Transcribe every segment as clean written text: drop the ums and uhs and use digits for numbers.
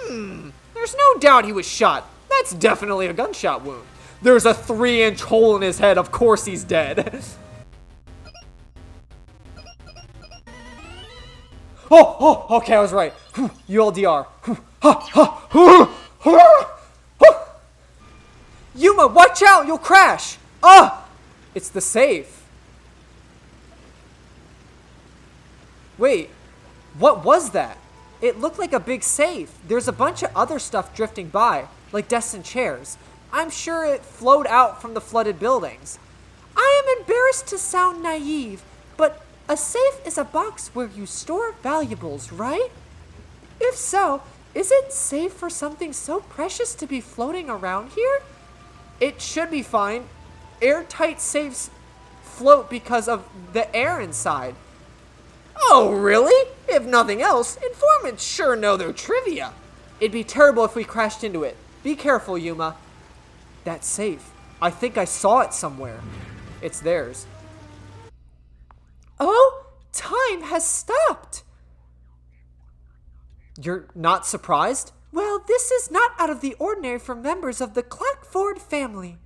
There's no doubt he was shot. That's definitely a gunshot wound. There's a 3-inch hole in his head. Of course he's dead. Okay, I was right. ULDR. Yuma, watch out, you'll crash. It's the safe. Wait, what was that? It looked like a big safe. There's a bunch of other stuff drifting by, like desks and chairs. I'm sure it flowed out from the flooded buildings. I am embarrassed to sound naive, but a safe is a box where you store valuables, right? If so, is it safe for something so precious to be floating around here? It should be fine. Airtight safes float because of the air inside. Oh, really? If nothing else, informants sure know their trivia. It'd be terrible if we crashed into it. Be careful, Yuma. That safe. I think I saw it somewhere. It's theirs. Oh, time has stopped. You're not surprised? Well, this is not out of the ordinary for members of the Clackford family.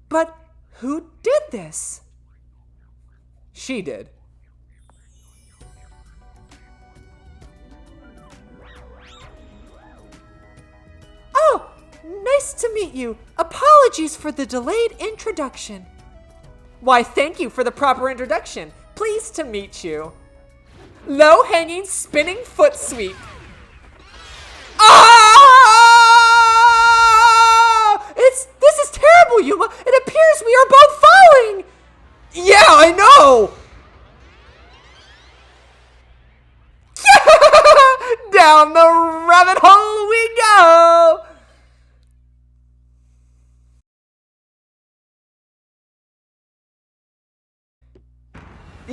But who did this? She did. Oh, nice to meet you. Apologies for the delayed introduction. Why, thank you for the proper introduction. Pleased to meet you. Low-hanging spinning foot sweep. This is terrible, Yuma. It appears we are both falling. Yeah, I know. Down the rabbit hole we go.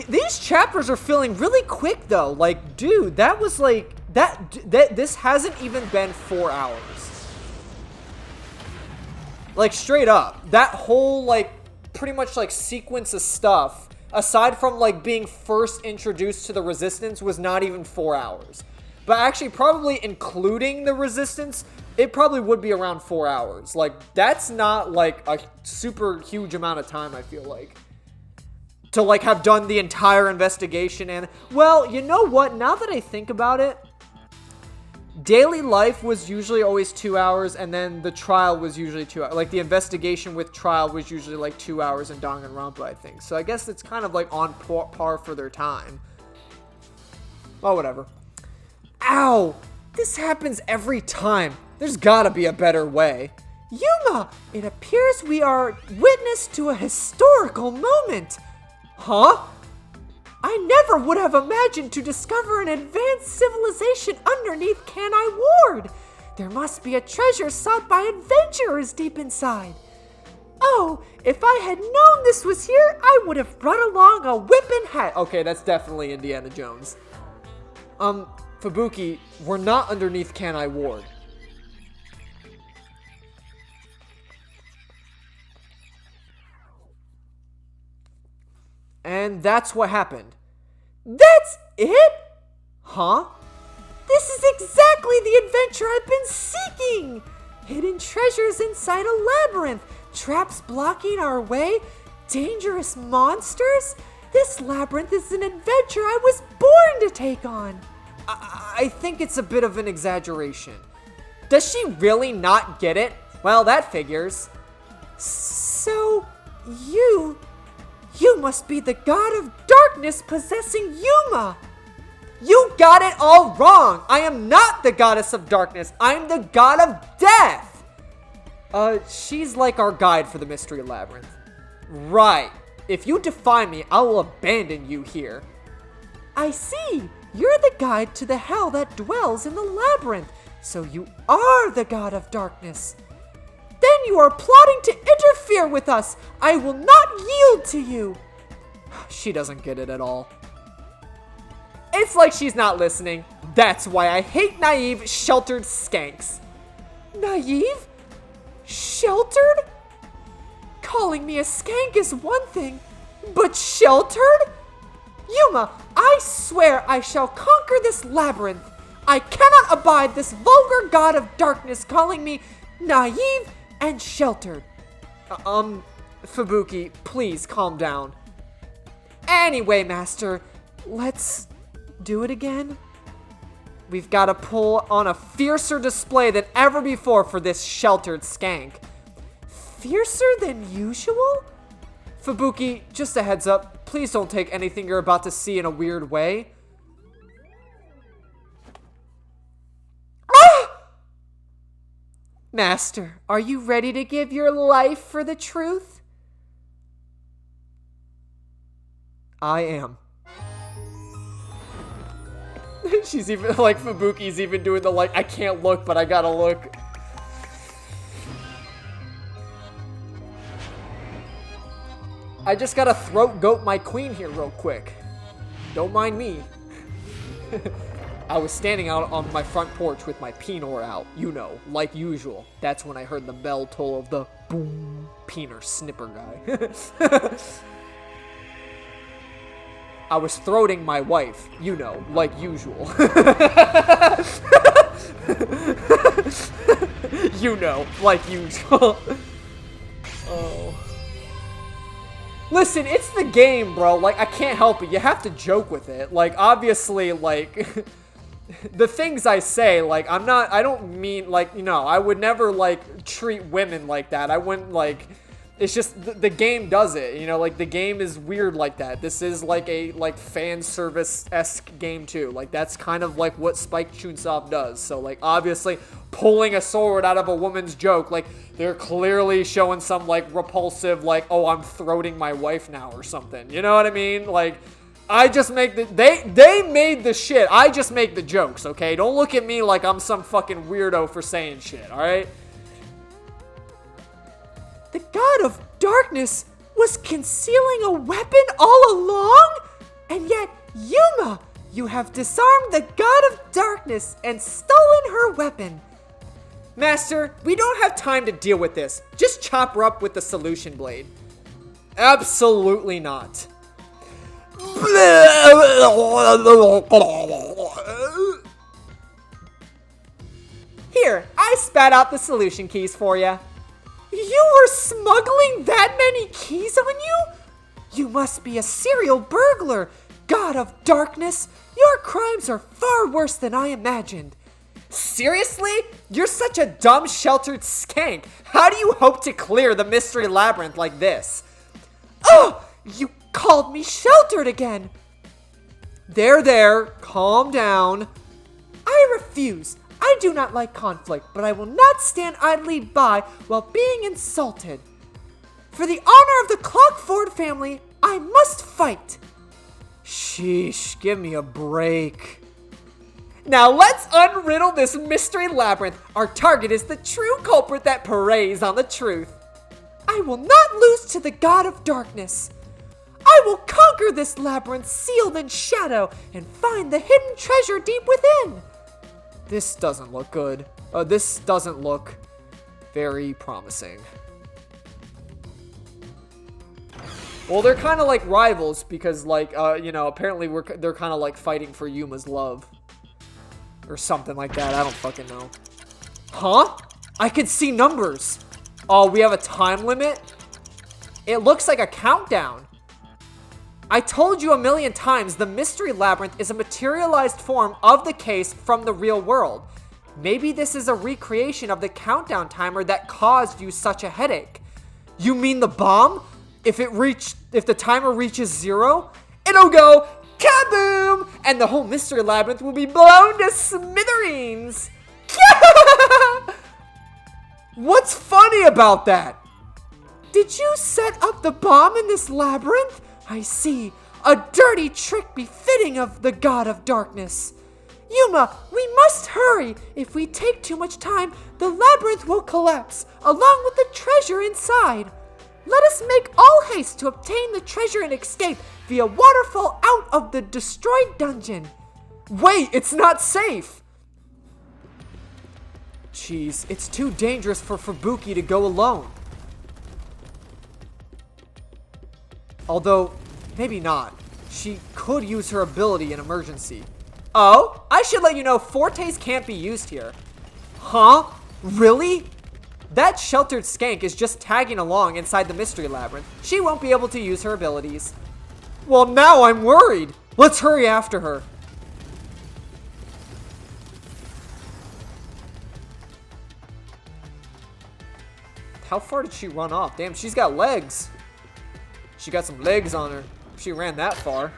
These chapters are filling really quick, though. Like, dude, that was like this hasn't even been 4 hours. Like, straight up, that whole like pretty much like sequence of stuff, aside from like being first introduced to the Resistance, was not even 4 hours. But actually, probably including the Resistance, it probably would be around 4 hours. Like, that's not like a super huge amount of time, I feel like, to like have done the entire investigation. And, well, you know what? Now that I think about it, daily life was usually always 2 hours, and then the trial was usually 2 hours. Like, the investigation with trial was usually like 2 hours in Danganronpa, I think. So I guess it's kind of like on par for their time. Oh, whatever. Ow! This happens every time. There's gotta be a better way. Yuma, it appears we are witness to a historical moment. Huh? I never would have imagined to discover an advanced civilization underneath Kanai Ward. There must be a treasure sought by adventurers deep inside. Oh, if I had known this was here, I would have brought along a whipping hat. Okay, that's definitely Indiana Jones. Fubuki, we're not underneath Kanai Ward. And that's what happened. That's it? Huh? This is exactly the adventure I've been seeking! Hidden treasures inside a labyrinth, traps blocking our way, dangerous monsters. This labyrinth is an adventure I was born to take on. I think it's a bit of an exaggeration. Does she really not get it? Well, that figures. So, you must be the god of darkness possessing Yuma. You got it all wrong. I am not the goddess of darkness. I'm the god of death. She's like our guide for the mystery labyrinth. Right. If you defy me, I will abandon you here. I see. You're the guide to the hell that dwells in the labyrinth. So you are the god of darkness. Then you are plotting to interfere with us. I will not yield to you. She doesn't get it at all. It's like she's not listening. That's why I hate naive, sheltered skanks. Naive? Sheltered? Calling me a skank is one thing, but sheltered? Yuma, I swear I shall conquer this labyrinth. I cannot abide this vulgar god of darkness calling me naive and sheltered. Fubuki, please calm down. Anyway, Master, let's do it again. We've got to pull on a fiercer display than ever before for this sheltered skank. Fiercer than usual? Fubuki, just a heads up, please don't take anything you're about to see in a weird way. Ah! Master, are you ready to give your life for the truth? I am. She's even, like, Fubuki's even doing the, like, I can't look, but I gotta look. I just gotta throat goat my queen here real quick. Don't mind me. I was standing out on my front porch with my peenor out, you know, like usual. That's when I heard the bell toll of the boom peenor snipper guy. I was throating my wife, you know, like usual. You know, like usual. Oh. Listen, it's the game, bro. Like, I can't help it. You have to joke with it. Like, obviously, like, the things I say, like, I don't mean, like, you know, I would never, like, treat women like that. I wouldn't, like, it's just, the game does it, you know, like, the game is weird like that. This is, like, a, like, fan service-esque game, too. Like, that's kind of, like, what Spike Chunsoft does. So, like, obviously, pulling a sword out of a woman's joke, like, they're clearly showing some, like, repulsive, like, oh, I'm throating my wife now or something. You know what I mean? Like, I just make the, they made the shit. I just make the jokes, okay? Don't look at me like I'm some fucking weirdo for saying shit, alright? The god of darkness was concealing a weapon all along? And yet, Yuma, you have disarmed the god of darkness and stolen her weapon. Master, we don't have time to deal with this. Just chop her up with the solution blade. Absolutely not. Here, I spat out the solution keys for you. You were smuggling that many keys on you? You must be a serial burglar. God of darkness, your crimes are far worse than I imagined. Seriously? You're such a dumb, sheltered skank. How do you hope to clear the mystery labyrinth like this? Oh, you called me sheltered again. There, calm down. I refuse. I do not like conflict, but I will not stand idly by while being insulted. For the honor of the Clockford family, I must fight. Sheesh, give me a break. Now let's unriddle this mystery labyrinth. Our target is the true culprit that preys on the truth. I will not lose to the god of darkness. I will conquer this labyrinth sealed in shadow and find the hidden treasure deep within. This doesn't look good. This doesn't look very promising. Well, they're kind of like rivals because, like, you know, apparently they're kind of like fighting for Yuma's love. Or something like that. I don't fucking know. Huh? I can see numbers. Oh, we have a time limit? It looks like a countdown. I told you a million times the mystery labyrinth is a materialized form of the case from the real world. Maybe this is a recreation of the countdown timer that caused you such a headache. You mean the bomb? If the timer reaches 0, it'll go kaboom! And the whole mystery labyrinth will be blown to smithereens! What's funny about that? Did you set up the bomb in this labyrinth? I see. A dirty trick befitting of the god of darkness. Yuma, we must hurry. If we take too much time, the labyrinth will collapse, along with the treasure inside. Let us make all haste to obtain the treasure and escape via waterfall out of the destroyed dungeon. Wait, it's not safe. Jeez, it's too dangerous for Fubuki to go alone. Although, maybe not. She could use her ability in emergency. Oh, I should let you know fortes can't be used here. Huh? Really? That sheltered skank is just tagging along inside the mystery labyrinth. She won't be able to use her abilities. Well, now I'm worried. Let's hurry after her. How far did she run off? Damn, she's got legs. She got some legs on her. She ran that far.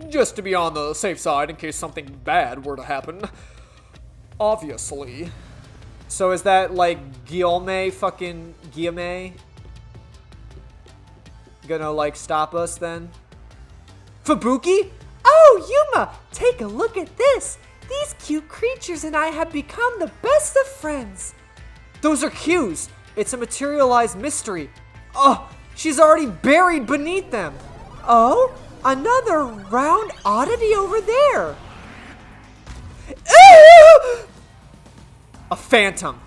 Just to be on the safe side in case something bad were to happen. Obviously. So is that like Guillaume fucking Guillaume gonna like stop us then? Fubuki? Oh, Yuma, take a look at this. These cute creatures and I have become the best of friends. Those are cues. It's a materialized mystery. Oh, she's already buried beneath them. Oh, another round oddity over there. A phantom.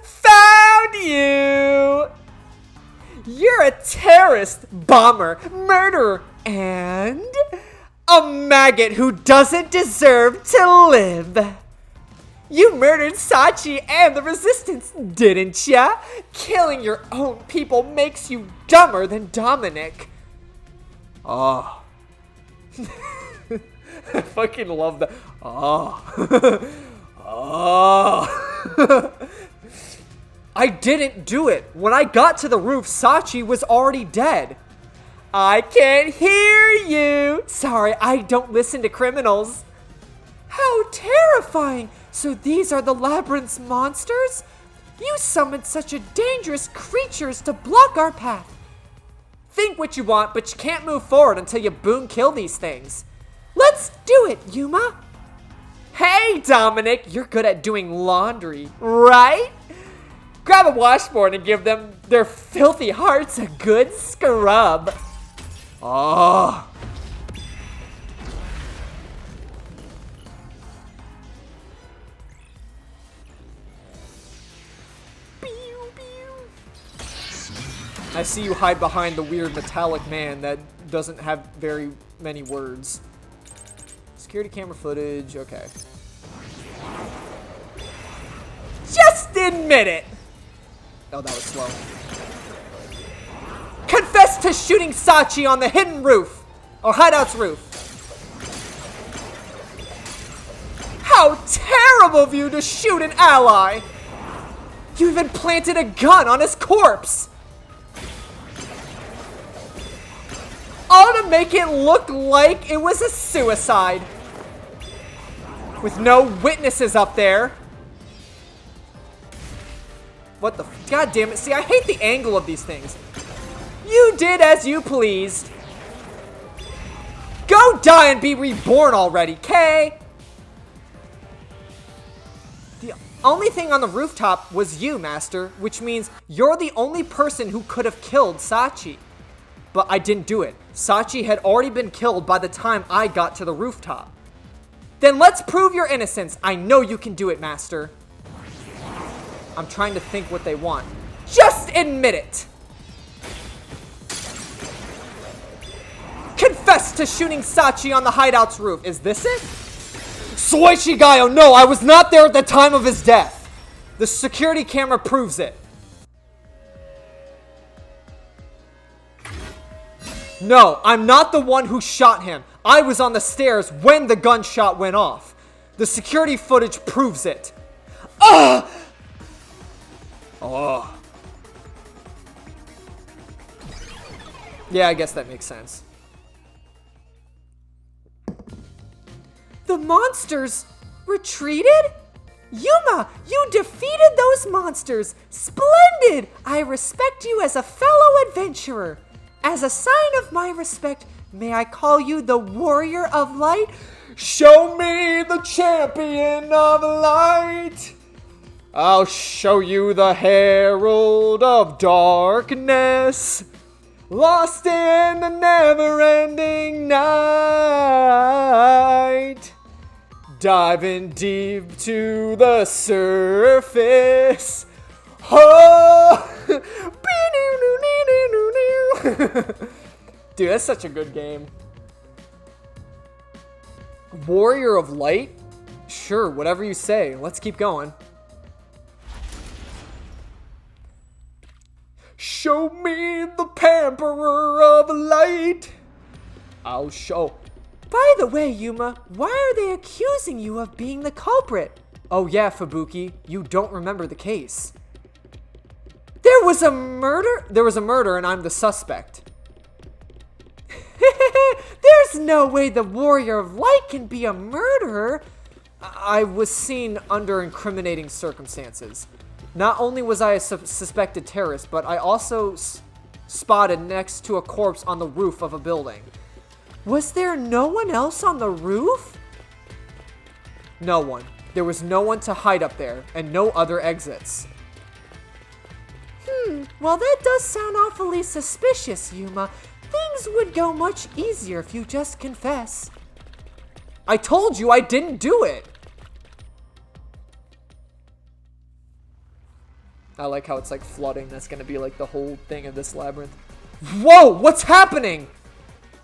Found you! You're a terrorist, bomber, murderer, and a maggot who doesn't deserve to live. You murdered Sachi and the Resistance, didn't ya? Killing your own people makes you dumber than Dominic. Oh. I fucking love that. Oh. Oh. I didn't do it. When I got to the roof, Sachi was already dead. I can't hear you. Sorry, I don't listen to criminals. How terrifying. So these are the labyrinth's monsters? You summoned such a dangerous creatures to block our path. Think what you want, but you can't move forward until you boom kill these things. Let's do it, Yuma. Hey, Dominic, you're good at doing laundry, right? Grab a washboard and give them their filthy hearts a good scrub. Oh. I see you hide behind the weird metallic man that doesn't have very many words. Security camera footage, okay. Just admit it! Oh, that was slow. Confess to shooting Sachi on the hidden roof! Or hideout's roof. How terrible of you to shoot an ally! You even planted a gun on his corpse! All to make it look like it was a suicide. With no witnesses up there. What the God damn it. See, I hate the angle of these things. You did as you pleased. Go die and be reborn already, Kay. The only thing on the rooftop was you, Master, which means you're the only person who could have killed Sachi. But I didn't do it. Sachi had already been killed by the time I got to the rooftop. Then let's prove your innocence. I know you can do it, Master. I'm trying to think what they want. Just admit it! Confess to shooting Sachi on the hideout's roof. Is this it? Soichigayo, no, I was not there at the time of his death. The security camera proves it. No, I'm not the one who shot him. I was on the stairs when the gunshot went off. The security footage proves it. Ugh! Oh. Yeah, I guess that makes sense. The monsters retreated? Yuma, you defeated those monsters. Splendid! I respect you as a fellow adventurer. As a sign of my respect, may I call you the Warrior of Light? Show me the champion of light. I'll show you the herald of darkness. Lost in the never-ending night. Diving deep to the surface. Oh, Dude, that's such a good game. Warrior of Light? Sure, whatever you say. Let's keep going. Show me the Pamperer of Light. I'll show. By the way, Yuma, why are they accusing you of being the culprit? Oh yeah, Fubuki, you don't remember the case. There was a murder and I'm the suspect. There's no way the Warrior of Light can be a murderer. I was seen under incriminating circumstances. Not only was I a suspected terrorist, but I also spotted next to a corpse on the roof of a building. Was there no one else on the roof? No one. There was no one to hide up there, and no other exits. Well, that does sound awfully suspicious, Yuma. Things would go much easier if you just confess. I told you I didn't do it! I like how it's like flooding. That's gonna be like the whole thing of this labyrinth. Whoa! What's happening?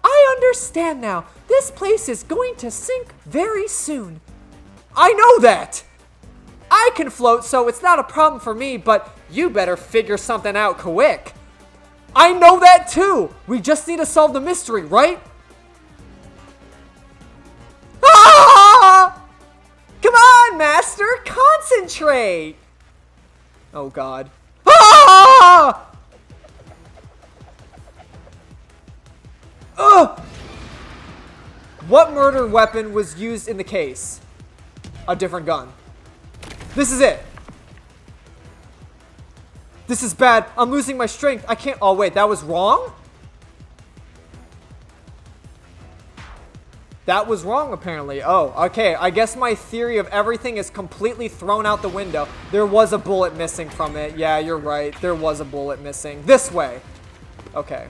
I understand now. This place is going to sink very soon. I know that! I can float, so it's not a problem for me, but you better figure something out quick. I know that too! We just need to solve the mystery, right? Ah! Come on, Master! Concentrate! Oh, God. Ah! Ugh! What murder weapon was used in the case? A different gun. This is it. This is bad. I'm losing my strength. I can't. Oh, wait. That was wrong? That was wrong, apparently. Oh, okay. I guess my theory of everything is completely thrown out the window. There was a bullet missing from it. Yeah, you're right. There was a bullet missing. This way. Okay.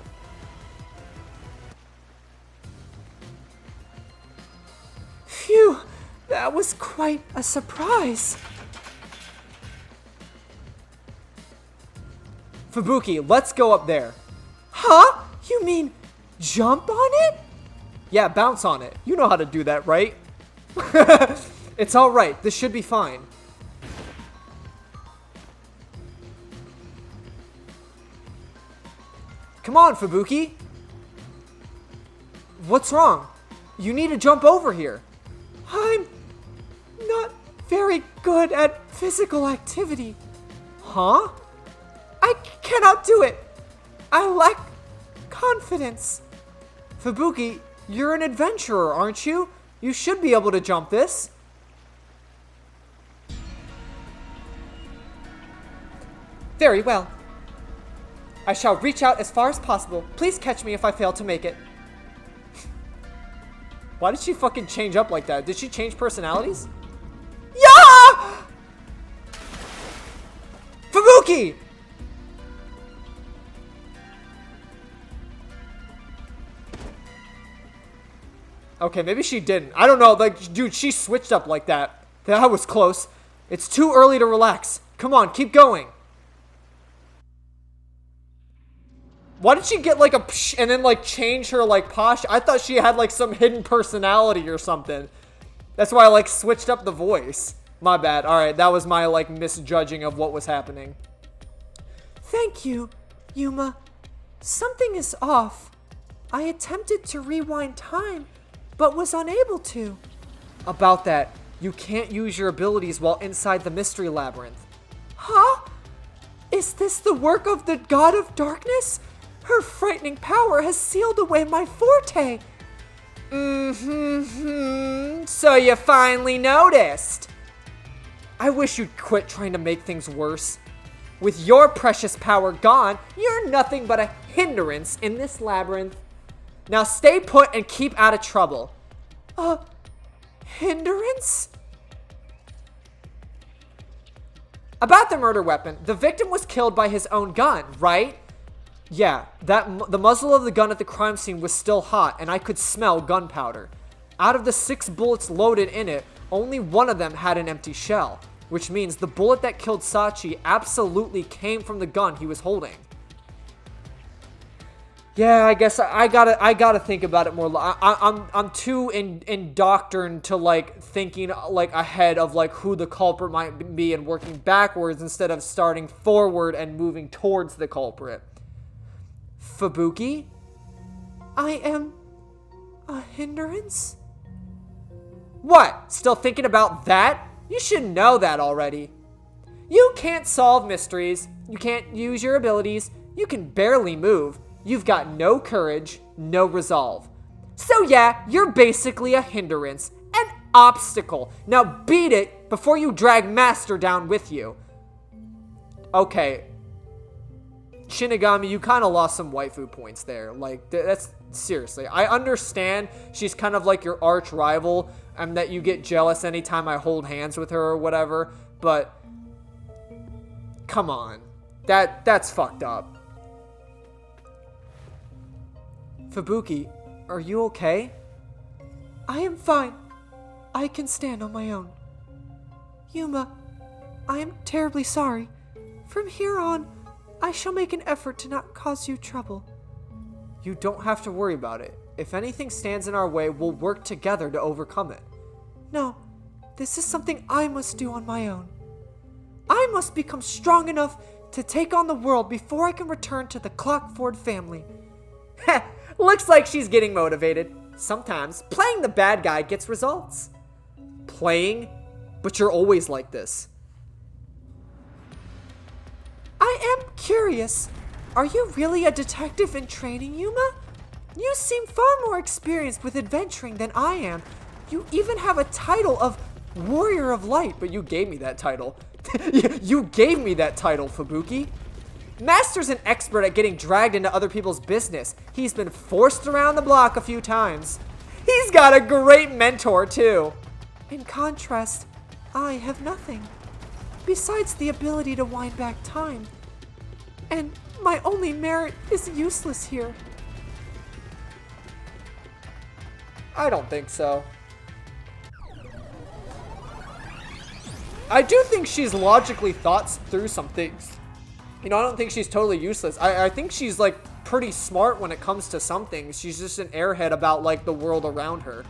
Phew. That was quite a surprise. Fubuki, let's go up there. Huh? You mean jump on it? Yeah, bounce on it. You know how to do that, right? It's alright. This should be fine. Come on, Fubuki. What's wrong? You need to jump over here. I'm not very good at physical activity. Huh? I cannot do it. I lack confidence. Fubuki, you're an adventurer, aren't you? You should be able to jump this. Very well. I shall reach out as far as possible. Please catch me if I fail to make it. Why did she fucking change up like that? Did she change personalities? Yeah! Fubuki! Okay, maybe she didn't. I don't know. Like, dude, she switched up like that. That was close. It's too early to relax. Come on, keep going. Why did she get like a psh and then like change her like posture? I thought she had like some hidden personality or something. That's why I like switched up the voice. My bad. All right, that was my like misjudging of what was happening. Thank you, Yuma. Something is off. I attempted to rewind time, but was unable to. About that, you can't use your abilities while inside the mystery labyrinth. Huh? Is this the work of the God of Darkness? Her frightening power has sealed away my forte. So you finally noticed. I wish you'd quit trying to make things worse. With your precious power gone, you're nothing but a hindrance in this labyrinth. Now stay put and keep out of trouble. Hindrance? About the murder weapon, the victim was killed by his own gun, right? Yeah, the muzzle of the gun at the crime scene was still hot, and I could smell gunpowder. Out of the 6 bullets loaded in it, only one of them had an empty shell, which means the bullet that killed Sachi absolutely came from the gun he was holding. Yeah, I guess I gotta think about it more. I'm too indoctrined to like thinking like ahead of like who the culprit might be and working backwards instead of starting forward and moving towards the culprit. Fubuki, I am a hindrance? What? Still thinking about that? You should know that already. You can't solve mysteries. You can't use your abilities. You can barely move. You've got no courage, no resolve. So yeah, you're basically a hindrance, an obstacle. Now beat it before you drag Master down with you. Okay. Shinigami, you kind of lost some waifu points there. Like, that's seriously. I understand she's kind of like your arch rival and that you get jealous anytime I hold hands with her or whatever, but come on. That's fucked up. Fubuki, are you okay? I am fine. I can stand on my own. Yuma, I am terribly sorry. From here on, I shall make an effort to not cause you trouble. You don't have to worry about it. If anything stands in our way, we'll work together to overcome it. No, this is something I must do on my own. I must become strong enough to take on the world before I can return to the Clockford family. Heh, looks like she's getting motivated. Sometimes playing the bad guy gets results. Playing? But you're always like this. I am curious. Are you really a detective in training, Yuma? You seem far more experienced with adventuring than I am. You even have a title of Warrior of Light, but you gave me that title. You gave me that title, Fubuki. Master's an expert at getting dragged into other people's business. He's been forced around the block a few times. He's got a great mentor, too. In contrast, I have nothing. Besides the ability to wind back time. And my only merit is useless here. I don't think so. I do think she's logically thought through some things. You know, I don't think she's totally useless. I think she's, like, pretty smart when it comes to some things. She's just an airhead about, like, the world around her.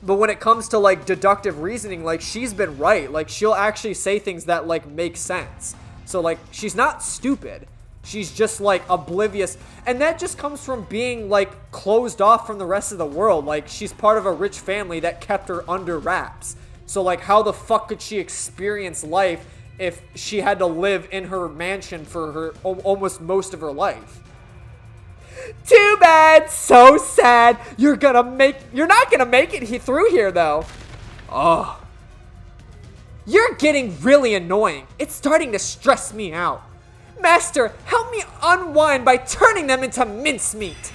But when it comes to, like, deductive reasoning, like, she's been right. Like, she'll actually say things that, like, make sense. So, like, she's not stupid. She's just, like, oblivious. And that just comes from being, like, closed off from the rest of the world. Like, she's part of a rich family that kept her under wraps. So, like, how the fuck could she experience life if she had to live in her mansion for her almost most of her life? Too bad. So sad. You're not gonna make it through here, though. Oh. You're getting really annoying. It's starting to stress me out. Master, help me unwind by turning them into mincemeat.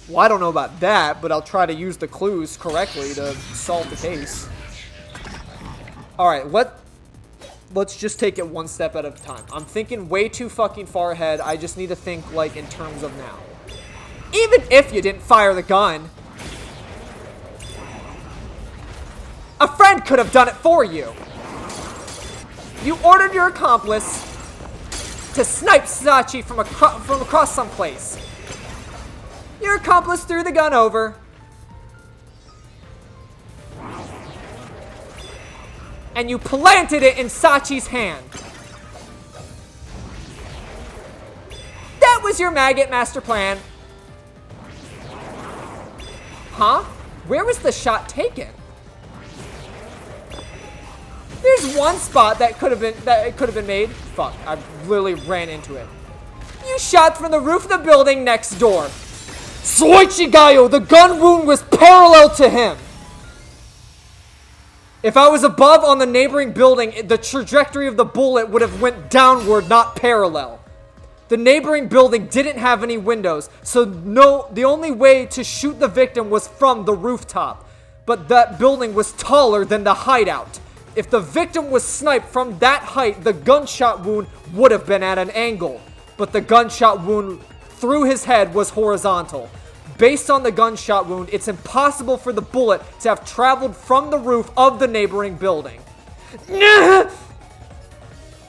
Well, I don't know about that, but I'll try to use the clues correctly to solve the case. Alright, let's just take it one step at a time. I'm thinking way too fucking far ahead. I just need to think, like, in terms of now. Even if you didn't fire the gun, a friend could have done it for you. You ordered your accomplice to snipe Sachi from across someplace. Your accomplice threw the gun over. And you planted it in Sachi's hand. That was your maggot master plan. Huh? Where was the shot taken? There's one spot that could have been made. Fuck, I literally ran into it. You shot from the roof of the building next door. Soichigayo, the gun wound was parallel to him. If I was above on the neighboring building, the trajectory of the bullet would have went downward, not parallel. The neighboring building didn't have any windows, so the only way to shoot the victim was from the rooftop. But that building was taller than the hideout. If the victim was sniped from that height, the gunshot wound would have been at an angle. But the gunshot wound through his head was horizontal. Based on the gunshot wound, it's impossible for the bullet to have traveled from the roof of the neighboring building.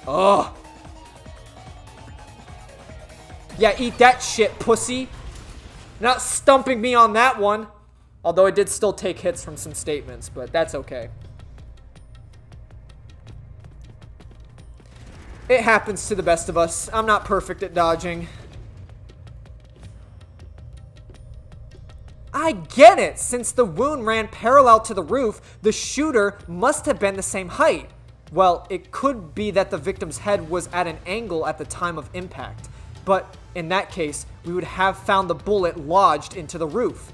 Ugh. Yeah, eat that shit, pussy. Not stumping me on that one. Although I did still take hits from some statements, but that's okay. It happens to the best of us. I'm not perfect at dodging. I get it! Since the wound ran parallel to the roof, the shooter must have been the same height. Well, it could be that the victim's head was at an angle at the time of impact. But in that case, we would have found the bullet lodged into the roof.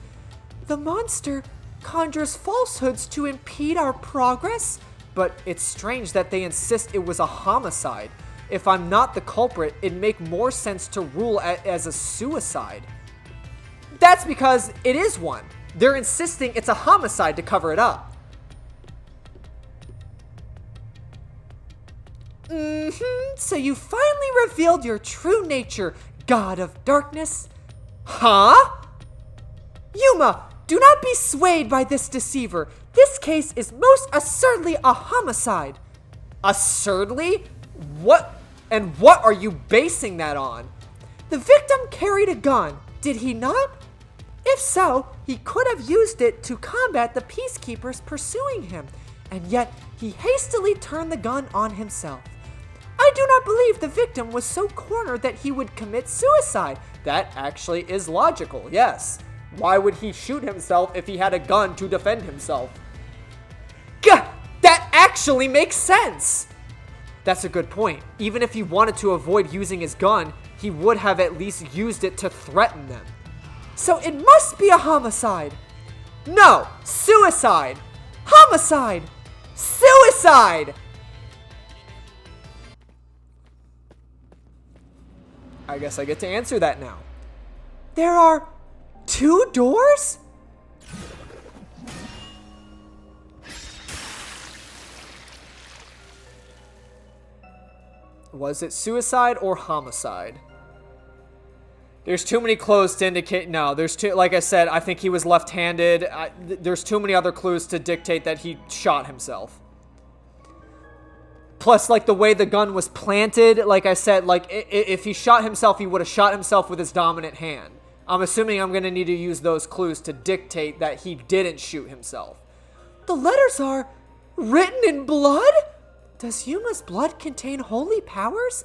The monster conjures falsehoods to impede our progress? But it's strange that they insist it was a homicide. If I'm not the culprit, it'd make more sense to rule it as a suicide. That's because it is one. They're insisting it's a homicide to cover it up. So you finally revealed your true nature, God of Darkness. Huh? Yuma, do not be swayed by this deceiver. This case is most assuredly a homicide. Assuredly? What? And what are you basing that on? The victim carried a gun, did he not? If so, he could have used it to combat the peacekeepers pursuing him, and yet he hastily turned the gun on himself. I do not believe the victim was so cornered that he would commit suicide. That actually is logical, yes. Why would he shoot himself if he had a gun to defend himself? Gah! That actually makes sense! That's a good point. Even if he wanted to avoid using his gun, he would have at least used it to threaten them. So it must be a homicide. No, suicide. Homicide. Suicide. I guess I get to answer that now. There are 2 doors? Was it suicide or homicide? There's too many clues to indicate. No, there's too, like I said, I think he was left-handed. There's too many other clues to dictate that he shot himself. Plus, like, the way the gun was planted, like I said, like, if he shot himself, he would have shot himself with his dominant hand. I'm assuming I'm going to need to use those clues to dictate that he didn't shoot himself. The letters are written in blood? Does Yuma's blood contain holy powers?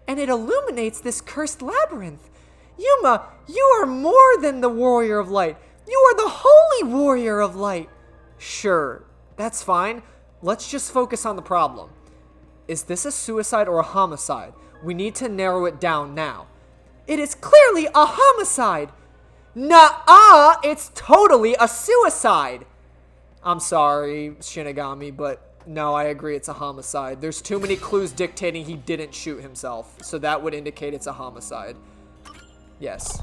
And it illuminates this cursed labyrinth. Yuma, you are more than the warrior of light. You are the holy warrior of light. Sure, that's fine. Let's just focus on the problem. Is this a suicide or a homicide? We need to narrow it down now. It is clearly a homicide. Nuh-uh, it's totally a suicide. I'm sorry, Shinigami, but no, I agree it's a homicide. There's too many clues dictating he didn't shoot himself, so that would indicate it's a homicide. Yes.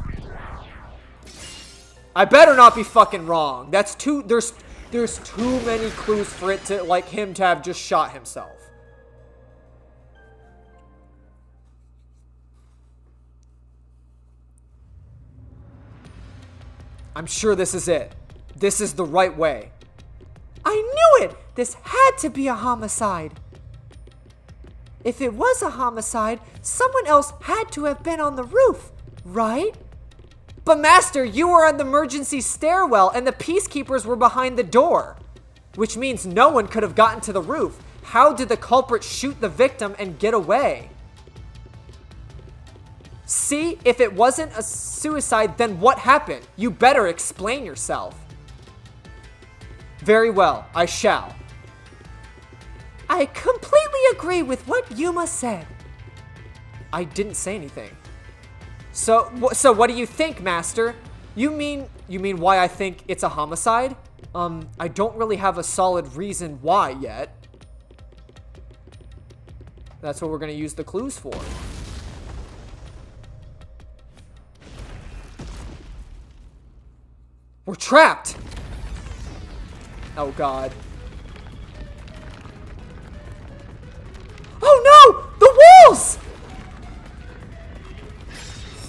I better not be fucking wrong. That's too, there's too many clues for it to, like, him to have just shot himself. I'm sure this is it. This is the right way. I knew it! This had to be a homicide. If it was a homicide, someone else had to have been on the roof, right? But Master, you were on the emergency stairwell and the peacekeepers were behind the door. Which means no one could have gotten to the roof. How did the culprit shoot the victim and get away? See, if it wasn't a suicide, then what happened? You better explain yourself. Very well, I shall. I completely agree with what Yuma said. I didn't say anything. So what do you think, Master? You mean why I think it's a homicide? I don't really have a solid reason why yet. That's what we're gonna use the clues for. We're trapped! Oh god. Oh no! The walls!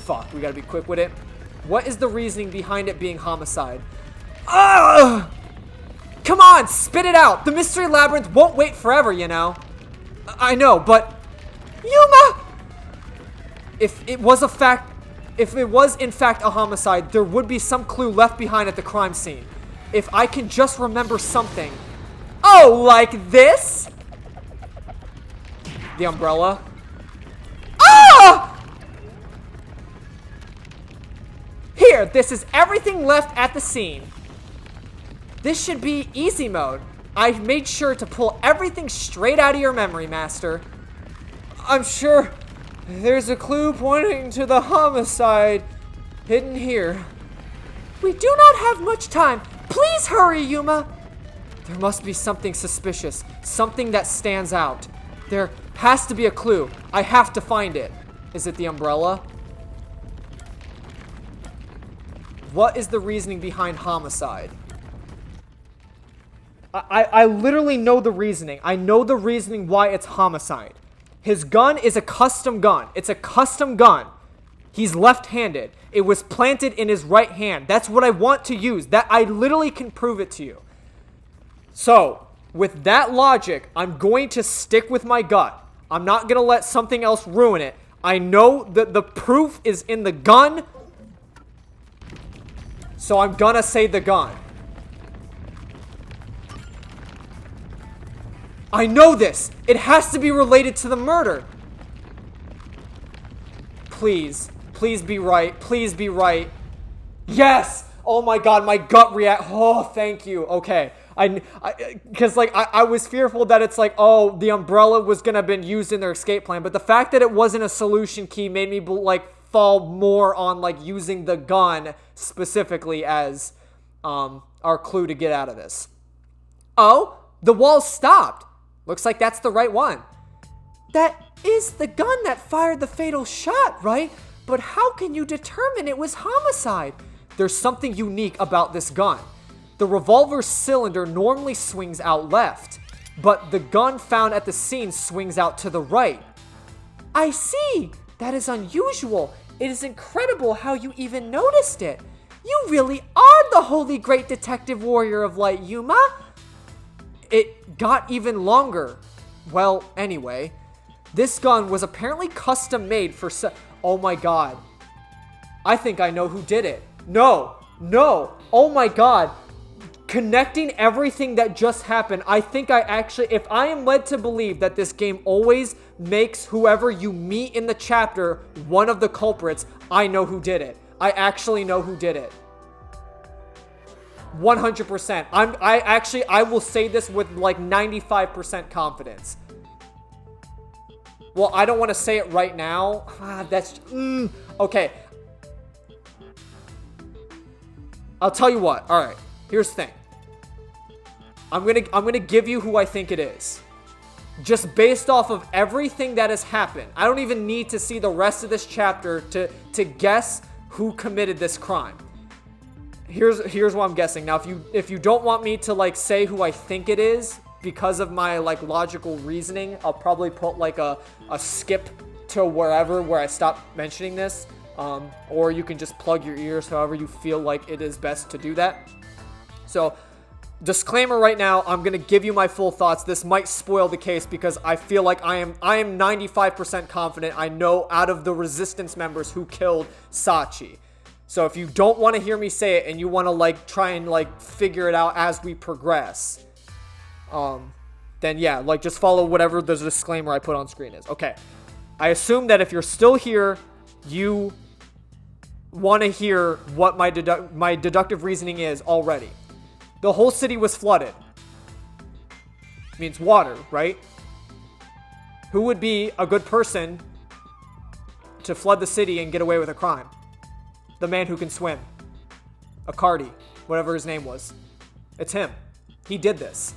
Fuck, we gotta be quick with it. What is the reasoning behind it being homicide? Ugh! Come on, spit it out. The mystery labyrinth won't wait forever, you know. I know, but... Yuma! If it was in fact a homicide, there would be some clue left behind at the crime scene. If I can just remember something. Oh, like this? The umbrella. Ah! Here, this is everything left at the scene. This should be easy mode. I made sure to pull everything straight out of your memory, Master. I'm sure there's a clue pointing to the homicide hidden here. We do not have much time. Please hurry, Yuma. There must be something suspicious, something that stands out. There has to be a clue. I have to find it. Is it the umbrella? What is the reasoning behind homicide? I literally know the reasoning. I know the reasoning why it's homicide. His gun is a custom gun. It's a custom gun. He's left-handed. It was planted in his right hand. That's what I want to use. That I literally can prove it to you. So, with that logic, I'm going to stick with my gut. I'm not going to let something else ruin it. I know that the proof is in the gun. So I'm going to say the gun. I know this. It has to be related to the murder. Please. Please be right. Please be right. Yes! Oh my god, my gut react. Oh, thank you. Okay. Because, like, I was fearful that it's like, oh, the umbrella was going to have been used in their escape plan. But the fact that it wasn't a solution key made me, like, fall more on, like, using the gun specifically as our clue to get out of this. Oh, the wall stopped. Looks like that's the right one. That is the gun that fired the fatal shot, right? But how can you determine it was homicide? There's something unique about this gun. The revolver cylinder normally swings out left, but the gun found at the scene swings out to the right. I see. That is unusual. It is incredible how you even noticed it. You really are the holy great detective warrior of light, Yuma. It got even longer. Well, anyway, this gun was apparently custom made for oh my god. I think I know who did it. No. Oh my god. Connecting everything that just happened, I think I actually, if I am led to believe that this game always makes whoever you meet in the chapter one of the culprits, I know who did it. I actually know who did it. 100%. I will say this with like 95% confidence. Well, I don't want to say it right now. Okay. I'll tell you what. All right. Here's the thing. I'm gonna give you who I think it is. Just based off of everything that has happened. I don't even need to see the rest of this chapter to guess who committed this crime. Here's what I'm guessing. Now, if you don't want me to like say who I think it is because of my like logical reasoning, I'll probably put like a skip to wherever where I stop mentioning this. Or you can just plug your ears however you feel like it is best to do that. So, disclaimer right now, I'm going to give you my full thoughts. This might spoil the case because I feel like I am 95% confident I know out of the Resistance members who killed Sachi. So if you don't want to hear me say it and you want to like try and like figure it out as we progress, then yeah, like just follow whatever the disclaimer I put on screen is. Okay. I assume that if you're still here, you want to hear what my deductive reasoning is already. The whole city was flooded. Means water, right? Who would be a good person to flood the city and get away with a crime? The man who can swim. Akardi, whatever his name was. It's him. He did this.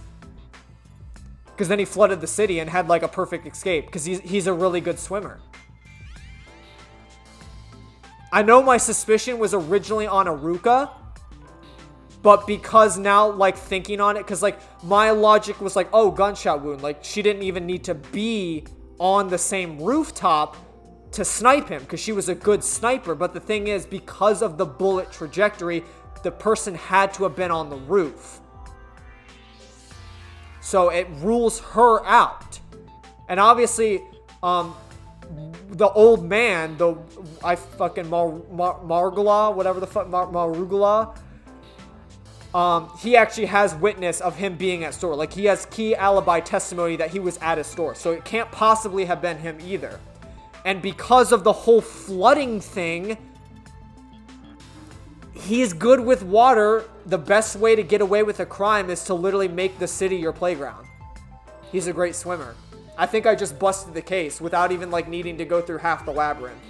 Because then he flooded the city and had like a perfect escape. Because he's a really good swimmer. I know my suspicion was originally on Aruka. But because now, like, thinking on it, because, like, my logic was like, oh, gunshot wound. Like, she didn't even need to be on the same rooftop to snipe him, because she was a good sniper. But the thing is, because of the bullet trajectory, the person had to have been on the roof. So it rules her out. And obviously, the old man, Marugula, whatever the fuck, Marugula, he actually has witness of him being at store. Like, he has key alibi testimony that he was at his store. So it can't possibly have been him either. And because of the whole flooding thing, he's good with water. The best way to get away with a crime is to literally make the city your playground. He's a great swimmer. I think I just busted the case without even, like, needing to go through half the labyrinth.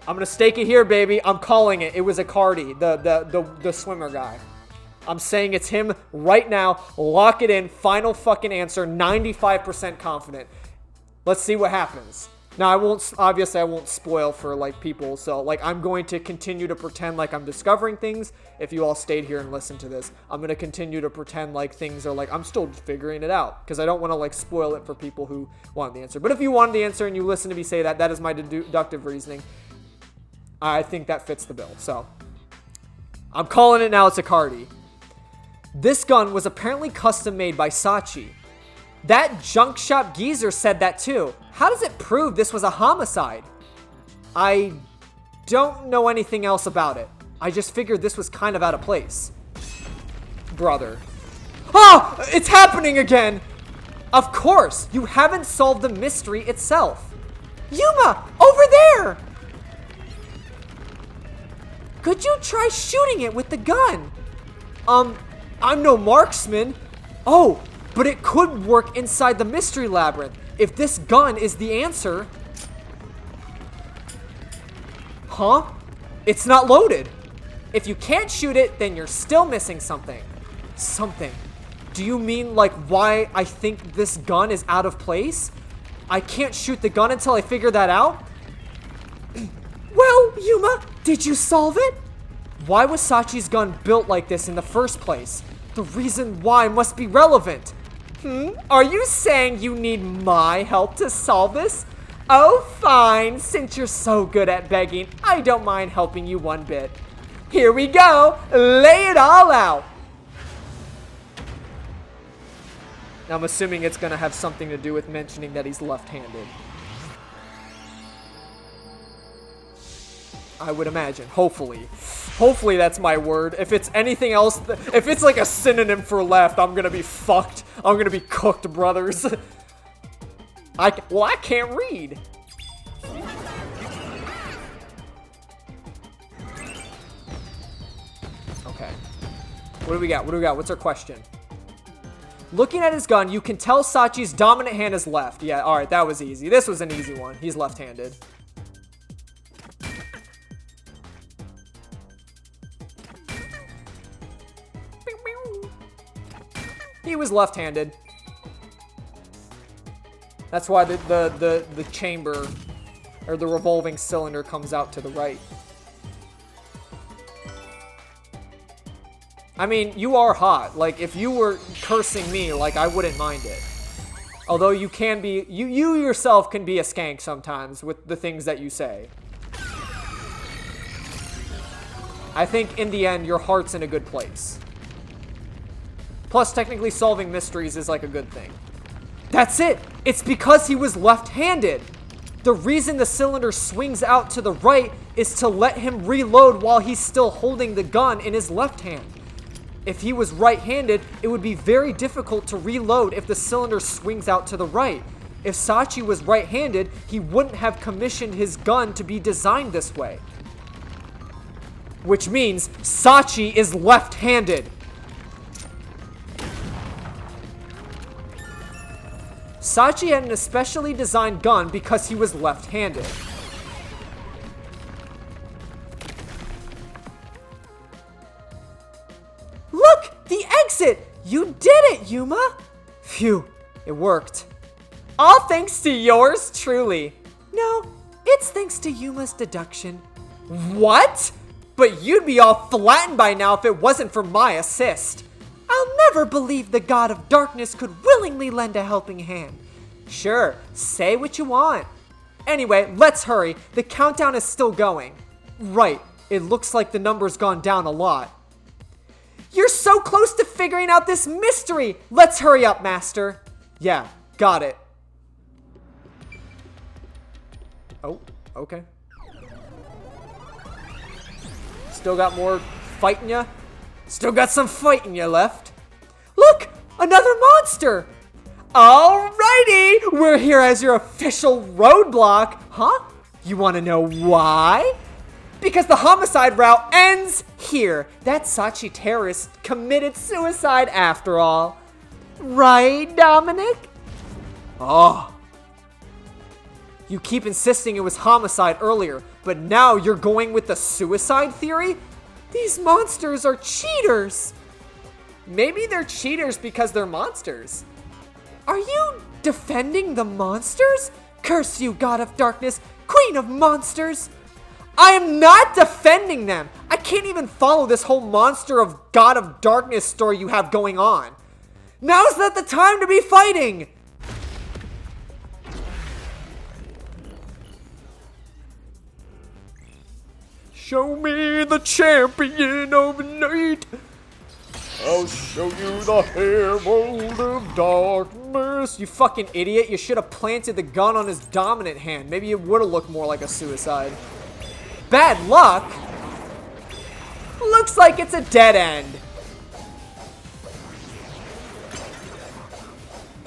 I'm gonna stake it here, baby. I'm calling it. It was Icardi, the swimmer guy. I'm saying it's him right now. Lock it in. Final fucking answer. 95% confident. Let's see what happens. Now, I won't spoil for, like, people, so, like, I'm going to continue to pretend like I'm discovering things. If you all stayed here and listened to this, I'm going to continue to pretend like things are, like, I'm still figuring it out, because I don't want to, like, spoil it for people who want the answer. But if you wanted the answer and you listen to me say that, that is my deductive reasoning. I think that fits the bill, so I'm calling it now. It's Icardi. This gun was apparently custom made by Sachi. That junk shop geezer said that too. How does it prove this was a homicide? I don't know anything else about it. I just figured this was kind of out of place. Brother. Oh! It's happening again! Of course! You haven't solved the mystery itself. Yuma! Over there! Could you try shooting it with the gun? I'm no marksman. Oh! But it could work inside the mystery labyrinth. If this gun is the answer... Huh? It's not loaded. If you can't shoot it, then you're still missing something. Something. Do you mean, like, why I think this gun is out of place? I can't shoot the gun until I figure that out? Well, Yuma, did you solve it? Why was Sachi's gun built like this in the first place? The reason why must be relevant. Are you saying you need my help to solve this? Oh, fine. Since you're so good at begging, I don't mind helping you one bit. Here we go. Lay it all out. Now, I'm assuming it's going to have something to do with mentioning that he's left-handed. I would imagine. Hopefully. Hopefully that's my word. If it's anything else, if it's like a synonym for left, I'm gonna be fucked. I'm gonna be cooked, brothers. I can't read. Okay. What do we got? What do we got? What's our question? Looking at his gun, you can tell Sachi's dominant hand is left. Yeah, alright, that was easy. This was an easy one. He's left-handed. He was left-handed. That's why the chamber, or the revolving cylinder, comes out to the right. I mean, you are hot. Like, if you were cursing me, like, I wouldn't mind it. Although you can be, you yourself can be a skank sometimes with the things that you say. I think in the end, your heart's in a good place. Plus, technically solving mysteries is like a good thing. That's it! It's because he was left-handed! The reason the cylinder swings out to the right is to let him reload while he's still holding the gun in his left hand. If he was right-handed, it would be very difficult to reload if the cylinder swings out to the right. If Sachi was right-handed, he wouldn't have commissioned his gun to be designed this way. Which means Sachi is left-handed. Sachi had an especially designed gun because he was left-handed. Look! The exit! You did it, Yuma! Phew, it worked. All thanks to yours truly. No, it's thanks to Yuma's deduction. What? But you'd be all flattened by now if it wasn't for my assist. I'll never believe the god of darkness could willingly lend a helping hand. Sure, say what you want. Anyway, let's hurry. The countdown is still going. Right, it looks like the number's gone down a lot. You're so close to figuring out this mystery. Let's hurry up, Master. Yeah, got it. Oh, okay. Still got more fighting ya? Still got some fighting ya left. Look, another monster. Alrighty, we're here as your official roadblock. Huh? You want to know why? Because the homicide route ends here. That Sachi terrorist committed suicide after all. Right, Dominic? Oh. You keep insisting it was homicide earlier, but now you're going with the suicide theory? These monsters are cheaters. Maybe they're cheaters because they're monsters. Are you defending the monsters? Curse you, God of Darkness, Queen of Monsters. I am not defending them. I can't even follow this whole monster of God of Darkness story you have going on. Now's not the time to be fighting. Show me the champion of night. I'll show you the herald of darkness. You fucking idiot. You should have planted the gun on his dominant hand. Maybe it would have looked more like a suicide. Bad luck? Looks like it's a dead end.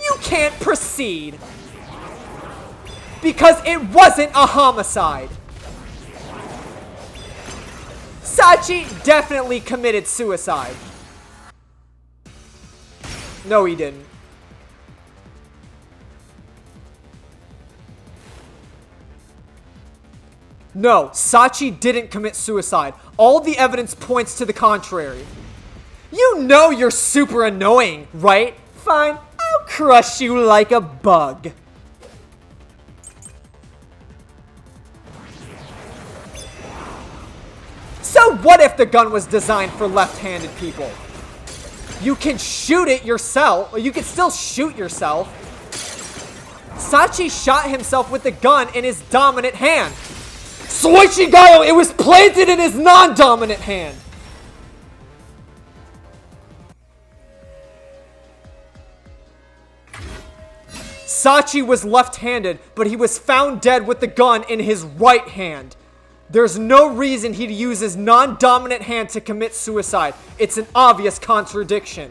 You can't proceed. Because it wasn't a homicide. Sachi definitely committed suicide. No, he didn't. No, Sachi didn't commit suicide. All the evidence points to the contrary. You know you're super annoying, right? Fine, I'll crush you like a bug. So what if the gun was designed for left-handed people? You can shoot it yourself, or you can still shoot yourself. Sachi shot himself with the gun in his dominant hand. Suichigayo, it was planted in his non-dominant hand. Sachi was left-handed, but he was found dead with the gun in his right hand. There's no reason he'd use his non-dominant hand to commit suicide. It's an obvious contradiction.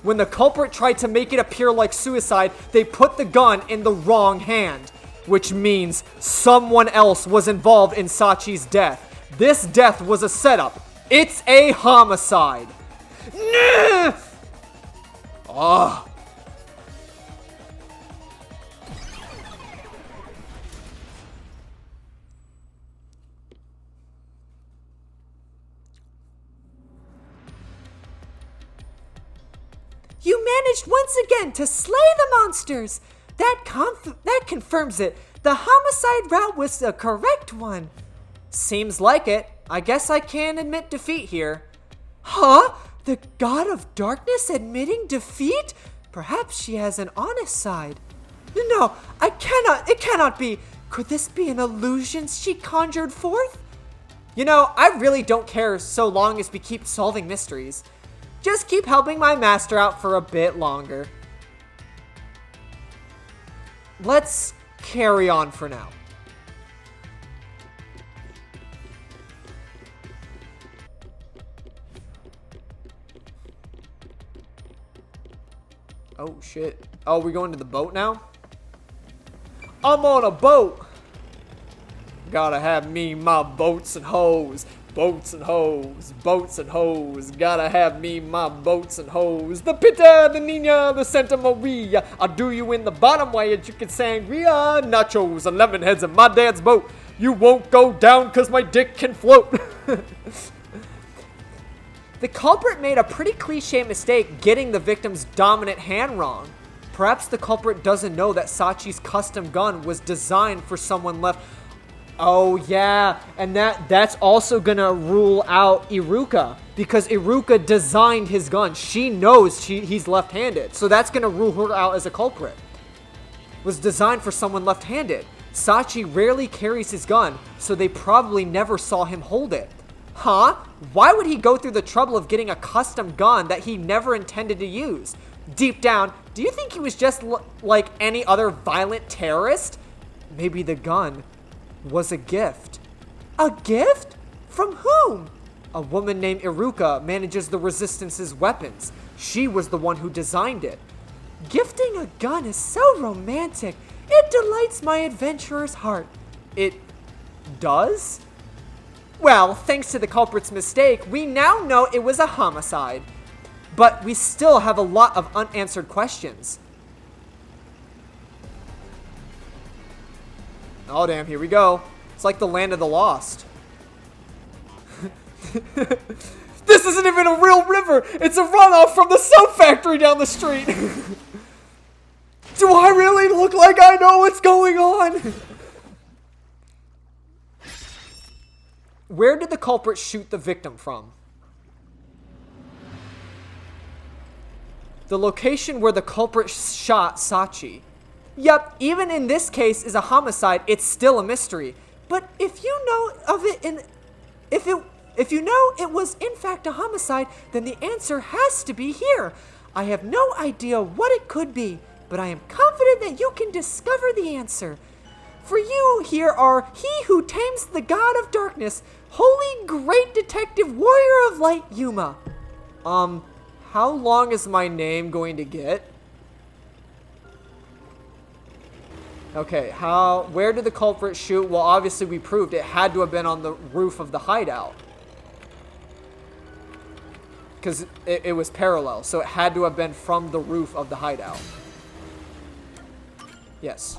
When the culprit tried to make it appear like suicide, they put the gun in the wrong hand, which means someone else was involved in Sachi's death. This death was a setup. It's a homicide. Ugh. You managed once again to slay the monsters. That confirms it. The homicide route was the correct one. Seems like it. I guess I can admit defeat here. Huh? The God of Darkness admitting defeat? Perhaps she has an honest side. No, it cannot be. Could this be an illusion she conjured forth? You know, I really don't care so long as we keep solving mysteries. Just keep helping my master out for a bit longer. Let's carry on for now. Oh shit. Oh, we're going to the boat now? I'm on a boat! Gotta have me my boats and hoes. Boats and hoes, boats and hoes. Gotta have me my boats and hoes. The Pita, the Nina, the Santa Maria. I'll do you in the bottom way and you can sangria. Nachos and lemon heads in my dad's boat. You won't go down cause my dick can float. The culprit made a pretty cliche mistake getting the victim's dominant hand wrong. Perhaps the culprit doesn't know that Sachi's custom gun was designed for someone left. Oh yeah, and that's also gonna rule out Iruka, because Iruka designed his gun. She knows he's left-handed, so that's gonna rule her out as a culprit. It was designed for someone left-handed. Sachi rarely carries his gun, so they probably never saw him hold it. Huh? Why would he go through the trouble of getting a custom gun that he never intended to use? Deep down, do you think he was just like any other violent terrorist? Maybe the gun was a gift. A gift? From whom? A woman named Iruka manages the Resistance's weapons. She was the one who designed it. Gifting a gun is so romantic. It delights my adventurer's heart. It does? Well, thanks to the culprit's mistake, we now know it was a homicide. But we still have a lot of unanswered questions. Oh damn, here we go. It's like the land of the lost. This isn't even a real river. It's a runoff from the soap factory down the street. Do I really look like I know what's going on? Where did the culprit shoot the victim from? The location where the culprit shot Sachi. Yep, even in this case is a homicide, it's still a mystery. But if you know of it if you know it was in fact a homicide, then the answer has to be here. I have no idea what it could be, but I am confident that you can discover the answer. For you here are he who tames the god of darkness, holy great detective warrior of light, Yuma. How long is my name going to get? Okay, where did the culprit shoot? Well, obviously we proved it had to have been on the roof of the hideout. Because it was parallel, so it had to have been from the roof of the hideout. Yes.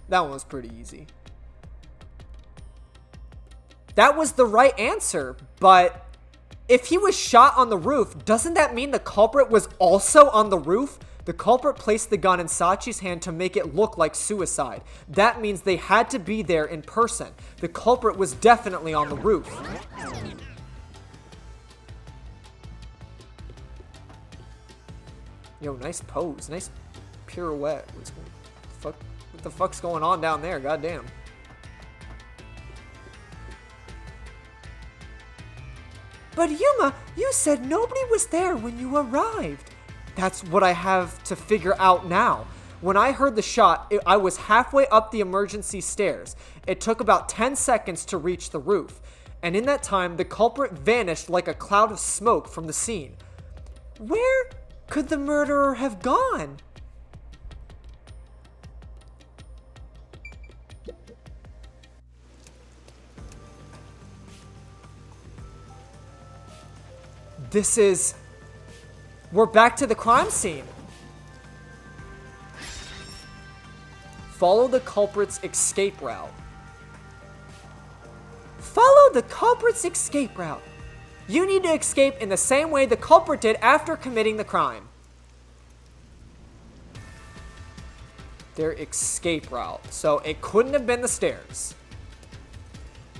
That one was pretty easy. That was the right answer, but if he was shot on the roof, doesn't that mean the culprit was also on the roof? The culprit placed the gun in Sachi's hand to make it look like suicide. That means they had to be there in person. The culprit was definitely on the roof. Yo, nice pose. Nice pirouette. What the fuck's going on down there? Goddamn. But Yuma, you said nobody was there when you arrived. That's what I have to figure out now. When I heard the shot, I was halfway up the emergency stairs. It took about 10 seconds to reach the roof. And in that time, the culprit vanished like a cloud of smoke from the scene. Where could the murderer have gone? We're back to the crime scene. Follow the culprit's escape route. Follow the culprit's escape route. You need to escape in the same way the culprit did after committing the crime. Their escape route. So it couldn't have been the stairs.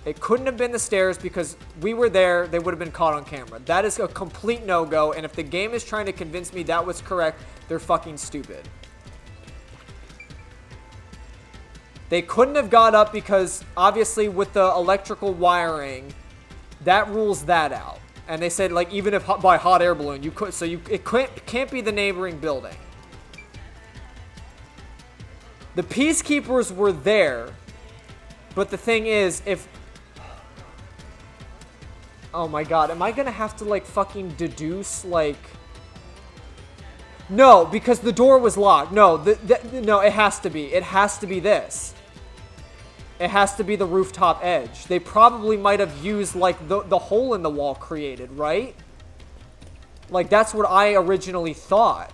It couldn't have been the stairs because we were there. They would have been caught on camera. That is a complete no-go. And if the game is trying to convince me that was correct, they're fucking stupid. They couldn't have got up because obviously with the electrical wiring, that rules that out. And they said like even if by hot air balloon, you could. So it can't be the neighboring building. The peacekeepers were there. But the thing is, oh my god, am I gonna have to, like, fucking deduce, like... No, because the door was locked. No, no, it has to be. It has to be this. It has to be the rooftop edge. They probably might have used, like, the hole in the wall created, right? Like, that's what I originally thought.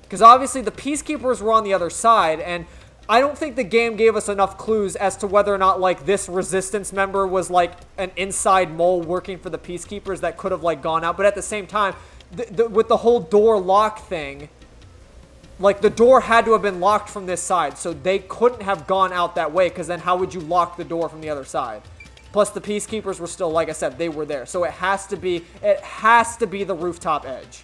Because obviously the peacekeepers were on the other side, and... I don't think the game gave us enough clues as to whether or not, like, this resistance member was, like, an inside mole working for the peacekeepers that could have, like, gone out. But at the same time, with the whole door lock thing, Like, the door had to have been locked from this side, so they couldn't have gone out that way, because then how would you lock the door from the other side? Plus, the Peacekeepers were still, like I said, they were there. So it has to be the rooftop edge.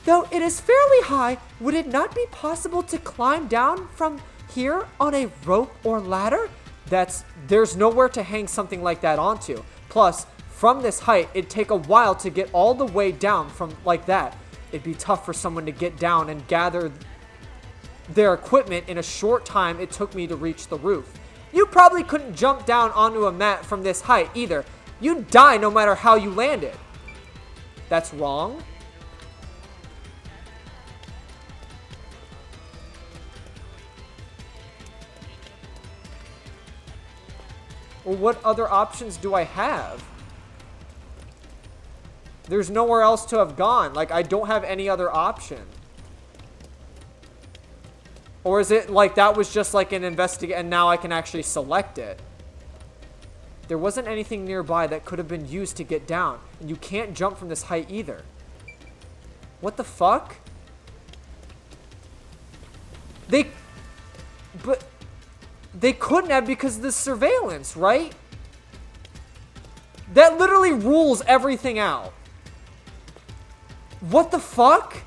Though it is fairly high, would it not be possible to climb down from here on a rope or ladder? There's nowhere to hang something like that onto. Plus, from this height, it'd take a while to get all the way down from like that. It'd be tough for someone to get down and gather their equipment in a short time it took me to reach the roof. You probably couldn't jump down onto a mat from this height either. You'd die no matter how you landed. That's wrong. Well, what other options do I have? There's nowhere else to have gone. Like, I don't have any other option. Or is it like that was just like an investigate and now I can actually select it? There wasn't anything nearby that could have been used to get down. And you can't jump from this height either. What the fuck? But they couldn't have because of the surveillance, right? That literally rules everything out. What the fuck?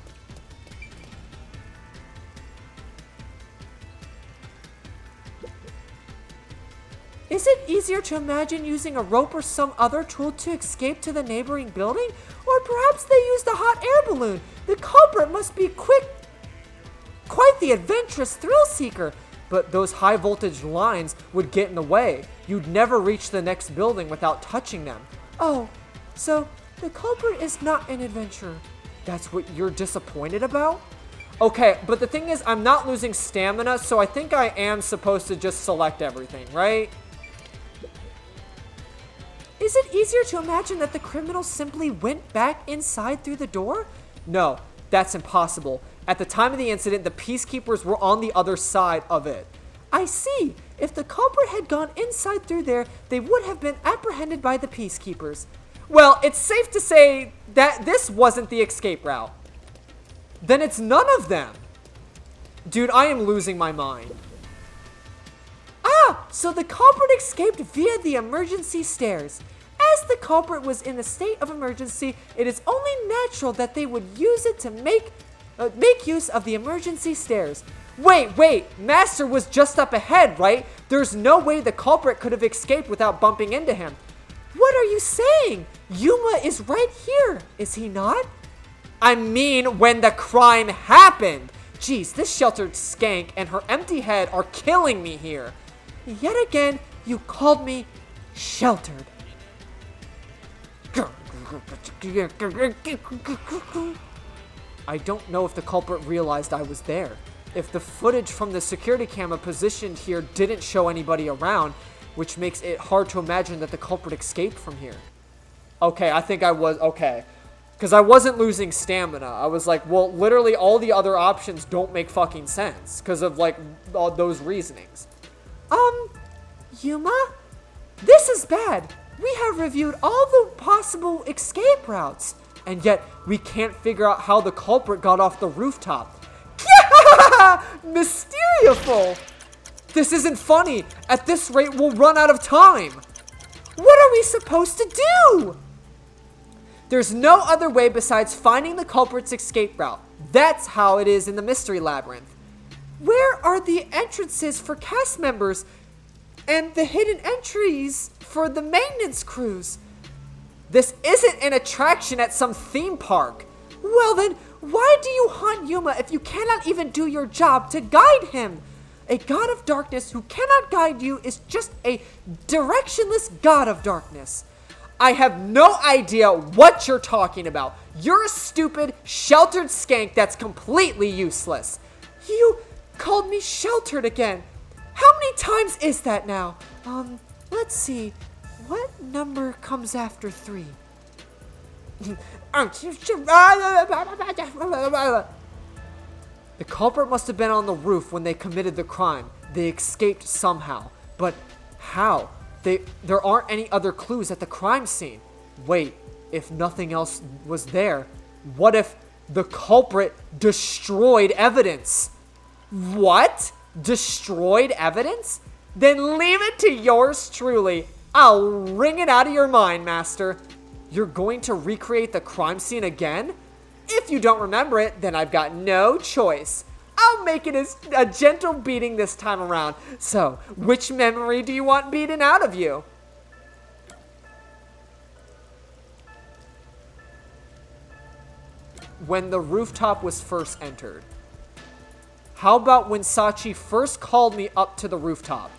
Is it easier to imagine using a rope or some other tool to escape to the neighboring building? Or perhaps they used a hot air balloon. The culprit must be quite the adventurous thrill seeker. But those high voltage lines would get in the way. You'd never reach the next building without touching them. Oh, so the culprit is not an adventurer. That's what you're disappointed about? Okay, but the thing is, I'm not losing stamina, so I think I am supposed to just select everything, right? Is it easier to imagine that the criminal simply went back inside through the door? No, that's impossible. At the time of the incident, the Peacekeepers were on the other side of it. I see. If the culprit had gone inside through there, they would have been apprehended by the Peacekeepers. Well, it's safe to say that this wasn't the escape route. Then it's none of them. Dude, I am losing my mind. Ah, so the culprit escaped via the emergency stairs. As the culprit was in a state of emergency, it is only natural that they would use it to make use of the emergency stairs. Wait, Master was just up ahead, right? There's no way the culprit could have escaped without bumping into him. What are you saying? Yuma is right here, is he not? I mean, when the crime happened. Jeez, this sheltered skank and her empty head are killing me here. Yet again, you called me sheltered. I don't know if the culprit realized I was there. If the footage from the security camera positioned here didn't show anybody around, which makes it hard to imagine that the culprit escaped from here. Okay, I think I was, okay. Because I wasn't losing stamina. I was like, well, literally all the other options don't make fucking sense. Because of, like, all those reasonings. Yuma? This is bad. We have reviewed all the possible escape routes. And yet, we can't figure out how the culprit got off the rooftop. Mysterious! This isn't funny. At this rate, we'll run out of time. What are we supposed to do? There's no other way besides finding the culprit's escape route. That's how it is in the Mystery Labyrinth. Where are the entrances for cast members and the hidden entries for the maintenance crews? This isn't an attraction at some theme park. Well then, why do you hunt Yuma if you cannot even do your job to guide him? A god of darkness who cannot guide you is just a directionless god of darkness. I have no idea what you're talking about. You're a stupid, sheltered skank that's completely useless. You called me sheltered again. How many times is that now? Let's see. What number comes after 3? The culprit must have been on the roof when they committed the crime. They escaped somehow. But how? There aren't any other clues at the crime scene. Wait, if nothing else was there, what if The culprit destroyed evidence. What? Destroyed evidence? Then leave it to yours truly. I'll wring it out of your mind, Master. You're going to recreate the crime scene again? If you don't remember it, then I've got no choice. I'll make it a gentle beating this time around. So, which memory do you want beaten out of you? When the rooftop was first entered. How about when Sachi first called me up to the rooftop?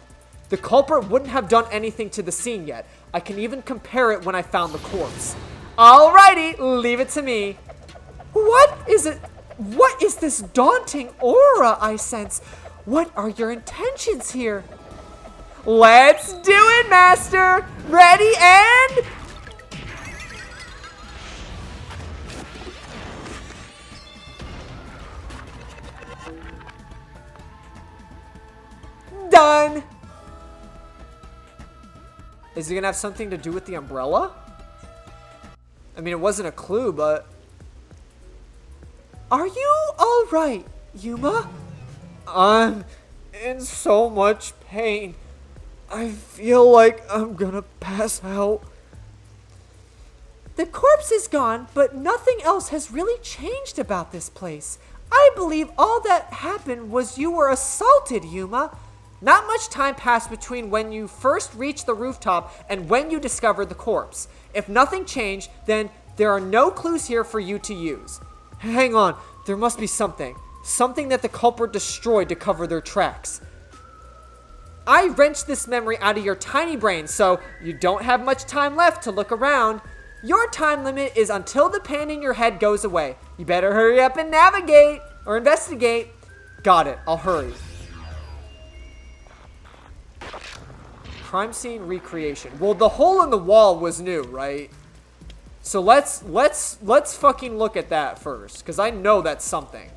The culprit wouldn't have done anything to the scene yet. I can even compare it when I found the corpse. Alrighty, leave it to me. What is it? What is this daunting aura I sense? What are your intentions here? Let's do it, Master! Ready and... done! Is it gonna have something to do with the umbrella? I mean, it wasn't a clue, but... Are you alright, Yuma? I'm in so much pain. I feel like I'm gonna pass out. The corpse is gone, but nothing else has really changed about this place. I believe all that happened was you were assaulted, Yuma. Not much time passed between when you first reached the rooftop and when you discovered the corpse. If nothing changed, then there are no clues here for you to use. Hang on, there must be something. Something that the culprit destroyed to cover their tracks. I wrenched this memory out of your tiny brain, so you don't have much time left to look around. Your time limit is until the pain in your head goes away. You better hurry up and navigate or investigate. Got it, I'll hurry. Crime scene recreation. Well, the hole in the wall was new, right? So let's fucking look at that first, because I know that's something.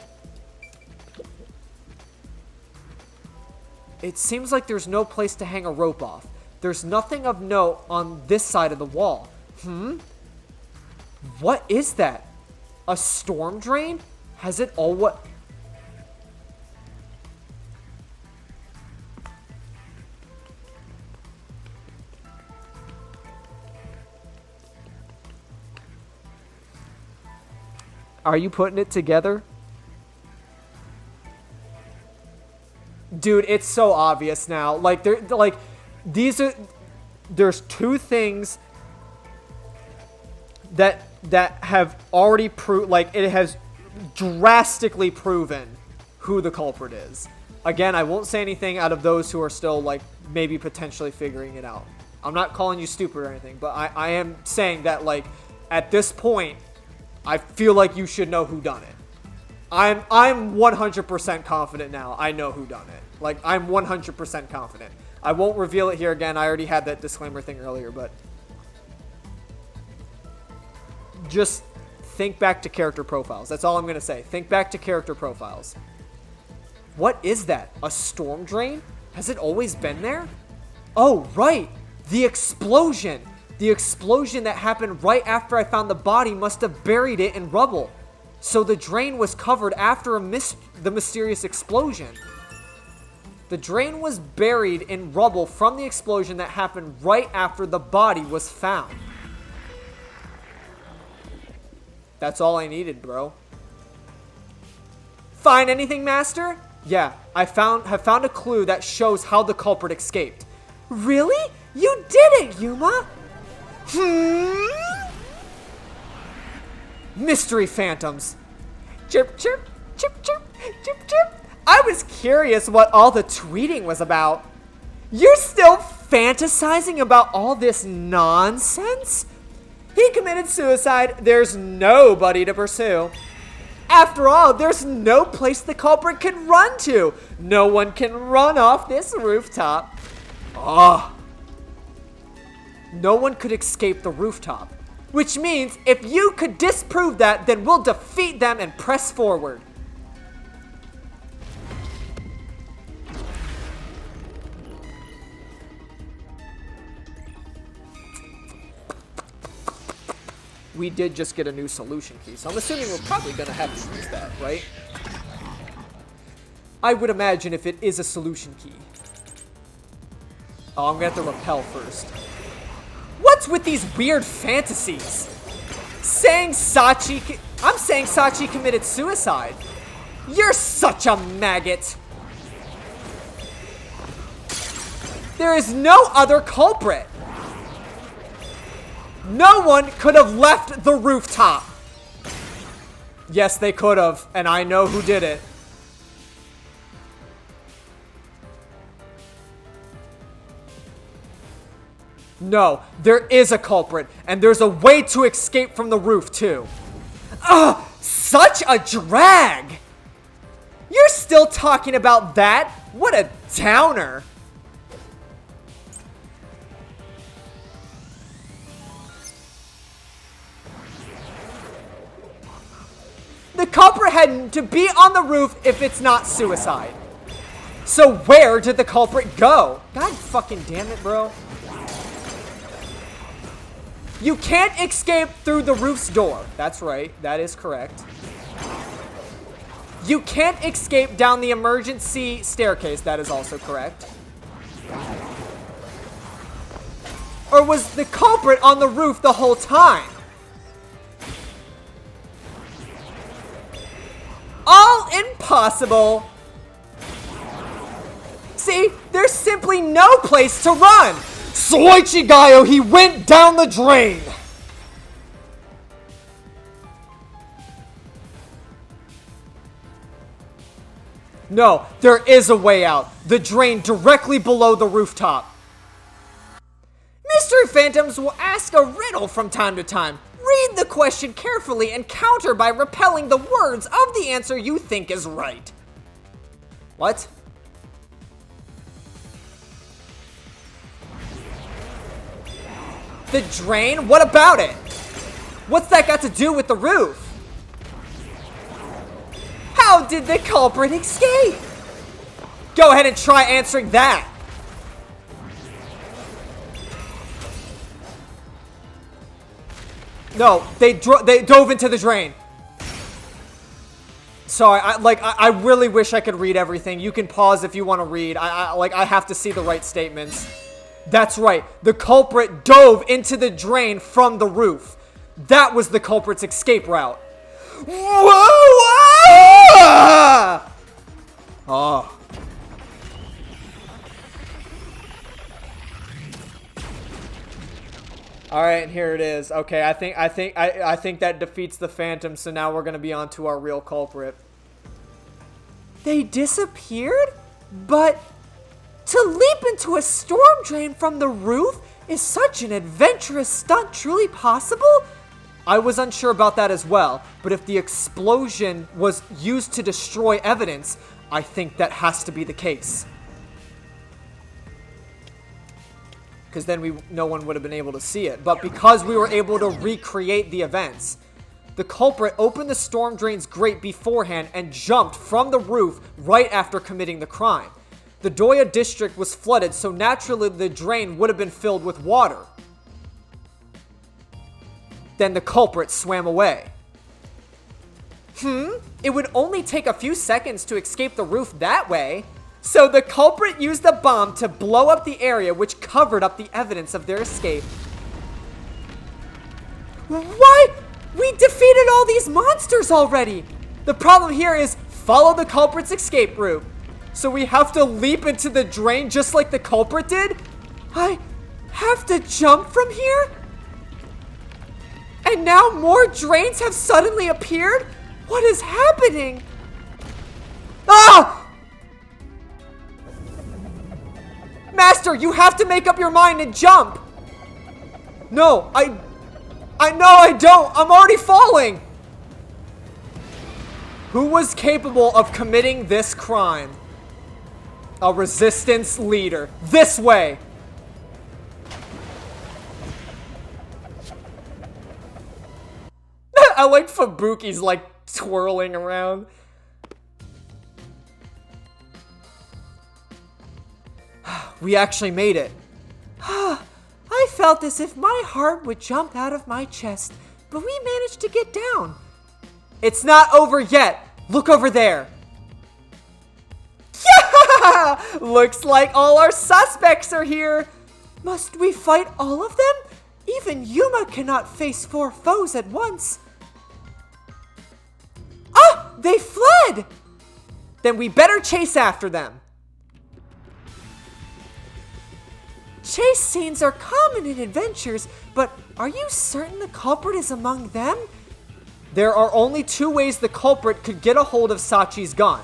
It seems like there's no place to hang a rope off. There's nothing of note on this side of the wall. What is that? A storm drain? Has it all what? Are you putting it together? Dude, it's so obvious now. Like, there's two things that have already proved, like, it has drastically proven who the culprit is. Again, I won't say anything out of those who are still, like, maybe potentially figuring it out. I'm not calling you stupid or anything, but I am saying that, like, at this point, I feel like you should know who done it. I'm 100% confident now. I know who done it. Like, I'm 100% confident. I won't reveal it here again. I already had that disclaimer thing earlier, but just think back to character profiles. That's all I'm going to say. Think back to character profiles. What is that? A storm drain? Has it always been there? Oh, right. The explosion. The explosion that happened right after I found the body must have buried it in rubble. So the drain was covered after the mysterious explosion. The drain was buried in rubble from the explosion that happened right after the body was found. That's all I needed, bro. Find anything, Master? Yeah, I have found a clue that shows how the culprit escaped. Really? You did it, Yuma! Mystery phantoms. Chirp, chirp, chirp, chirp, chirp, chirp. I was curious what all the tweeting was about. You're still fantasizing about all this nonsense? He committed suicide. There's nobody to pursue. After all, there's no place the culprit can run to. No one can run off this rooftop. Ugh. No one could escape the rooftop. Which means, if you could disprove that, then we'll defeat them and press forward. we did just get a new solution key, so I'm assuming we're probably going to have to use that, right? I would imagine if it is a solution key. Oh, I'm going to have to repel first. What's with these weird fantasies? I'm saying Sachi committed suicide. You're such a maggot. There is no other culprit. No one could have left the rooftop. Yes, they could have, and I know who did it. No, there is a culprit, and there's a way to escape from the roof, too. Ugh, such a drag! You're still talking about that? What a downer. The culprit had to be on the roof if it's not suicide. So where did the culprit go? God fucking damn it, bro. You can't escape through the roof's door. That's right. That is correct. You can't escape down the emergency staircase. That is also correct. Or was the culprit on the roof the whole time? All impossible. See, there's simply no place to run. Soichigayo, he went down the drain. No, there is a way out. The drain directly below the rooftop. Mystery Phantoms will ask a riddle from time to time. Read the question carefully and counter by repelling the words of the answer you think is right. What? The drain? What about it? What's that got to do with the roof? How did the culprit escape? Go ahead and try answering that. No, they dove into the drain. Sorry, I really wish I could read everything. You can pause if you want to read. I have to see the right statements. That's right. The culprit dove into the drain from the roof. That was the culprit's escape route. Whoa! Oh. All right, and here it is. Okay, I think that defeats the Phantom. So now we're gonna be on to our real culprit. They disappeared, but to leap into a storm drain from the roof is such an adventurous stunt truly possible? I was unsure about that as well, but if the explosion was used to destroy evidence, I think that has to be the case. Because then no one would have been able to see it. But because we were able to recreate the events, the culprit opened the storm drain's grate beforehand and jumped from the roof right after committing the crime. The Doya district was flooded, so naturally the drain would have been filled with water. Then the culprit swam away. It would only take a few seconds to escape the roof that way. So the culprit used a bomb to blow up the area which covered up the evidence of their escape. What? We defeated all these monsters already! The problem here is follow the culprit's escape route. So we have to leap into the drain just like the culprit did? I have to jump from here? And now more drains have suddenly appeared? What is happening? Ah! Master, you have to make up your mind and jump! No, I know I don't! I'm already falling! Who was capable of committing this crime? A resistance leader. This way! I like Fubuki's like twirling around. We actually made it. I felt as if my heart would jump out of my chest. but we managed to get down. It's not over yet. Look over there. Yeah! Looks like all our suspects are here. Must we fight all of them? Even Yuma cannot face 4 foes at once. Ah! They fled! Then we better chase after them. Chase scenes are common in adventures, but are you certain the culprit is among them? There are only 2 ways the culprit could get a hold of Sachi's gun,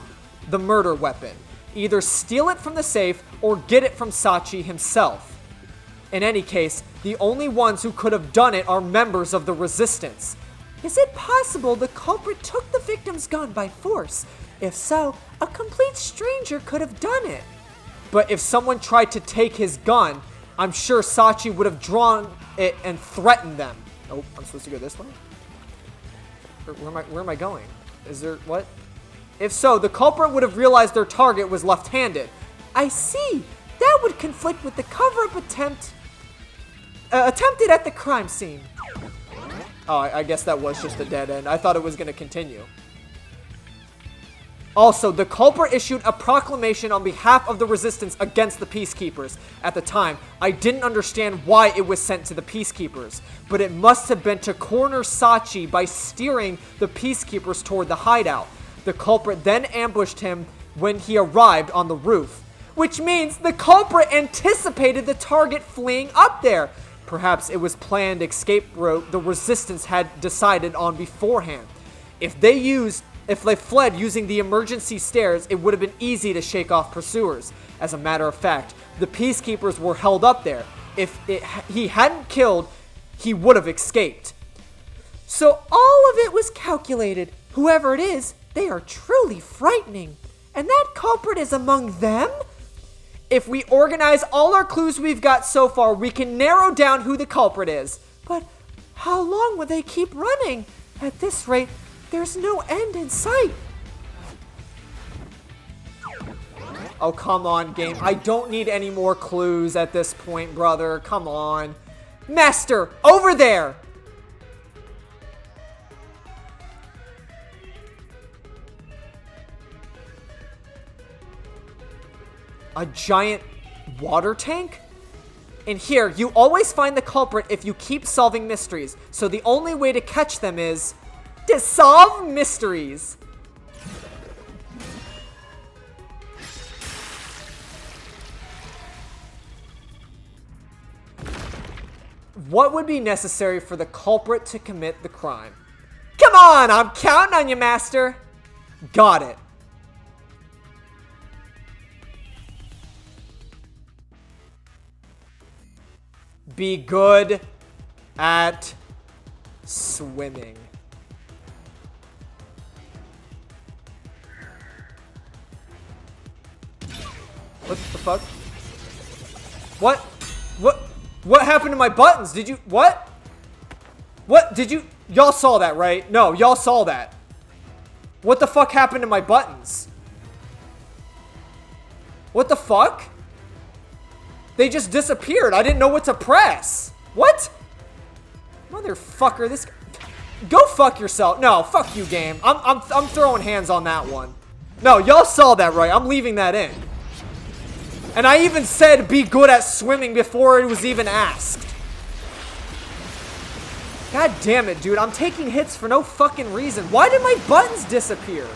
the murder weapon. Either steal it from the safe or get it from Sachi himself. In any case, the only ones who could have done it are members of the resistance. Is it possible the culprit took the victim's gun by force? If so, a complete stranger could have done it. But if someone tried to take his gun, I'm sure Sachi would have drawn it and threatened them. Oh, I'm supposed to go this way? Where am I going? Is there, what? If so, the culprit would have realized their target was left-handed. I see. That would conflict with the cover-up attempted at the crime scene. Oh, I guess that was just a dead end. I thought it was going to continue. Also, the culprit issued a proclamation on behalf of the resistance against the peacekeepers. At the time, I didn't understand why it was sent to the peacekeepers, but it must have been to corner Sachi by steering the peacekeepers toward the hideout. The culprit then ambushed him when he arrived on the roof, which means the culprit anticipated the target fleeing up there. Perhaps it was planned escape route the resistance had decided on beforehand. If they fled using the emergency stairs, it would have been easy to shake off pursuers. As a matter of fact, the peacekeepers were held up there. If he hadn't killed, he would have escaped. So all of it was calculated. Whoever it is, they are truly frightening. And that culprit is among them? If we organize all our clues we've got so far, we can narrow down who the culprit is. But how long will they keep running? At this rate, there's no end in sight. Oh, come on, game. I don't need any more clues at this point, brother. Come on. Master, over there! A giant water tank? In here, you always find the culprit if you keep solving mysteries. So the only way to catch them is to solve mysteries. What would be necessary for the culprit to commit the crime? Come on, I'm counting on you, master. Got it. Be good at swimming. What the fuck? What happened to my buttons? Did you, what? What, did you, y'all saw that, right? No, y'all saw that. What the fuck happened to my buttons? What the fuck? They just disappeared. I didn't know what to press. What? Motherfucker, this... Go fuck yourself. No, fuck you, game. I'm throwing hands on that one. No, y'all saw that, right? I'm leaving that in. And I even said be good at swimming before it was even asked. God damn it, dude. I'm taking hits for no fucking reason. Why did my buttons disappear?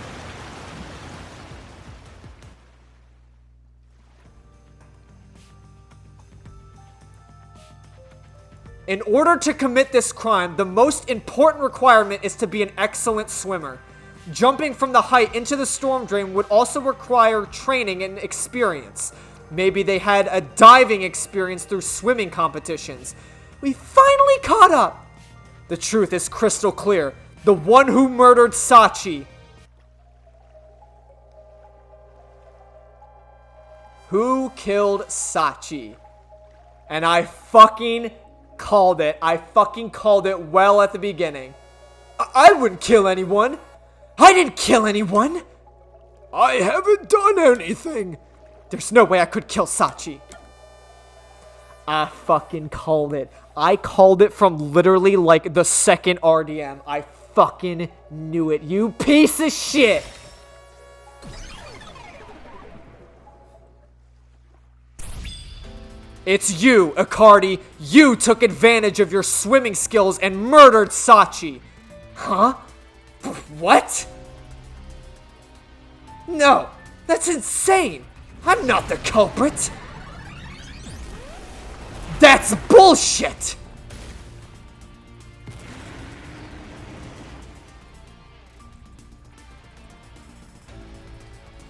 In order to commit this crime, the most important requirement is to be an excellent swimmer. Jumping from the height into the storm drain would also require training and experience. Maybe they had a diving experience through swimming competitions. We finally caught up! The truth is crystal clear. The one who murdered Sachi. Who killed Sachi? And I fucking called it. I fucking called it well at the beginning. I wouldn't kill anyone. I didn't kill anyone. I haven't done anything. There's no way I could kill Sachi. I fucking called it. I called it from literally like the second RDM. I fucking knew it. You piece of shit. It's you, Icardi. You took advantage of your swimming skills and murdered Sachi. Huh? What? No, that's insane. I'm not the culprit. That's bullshit.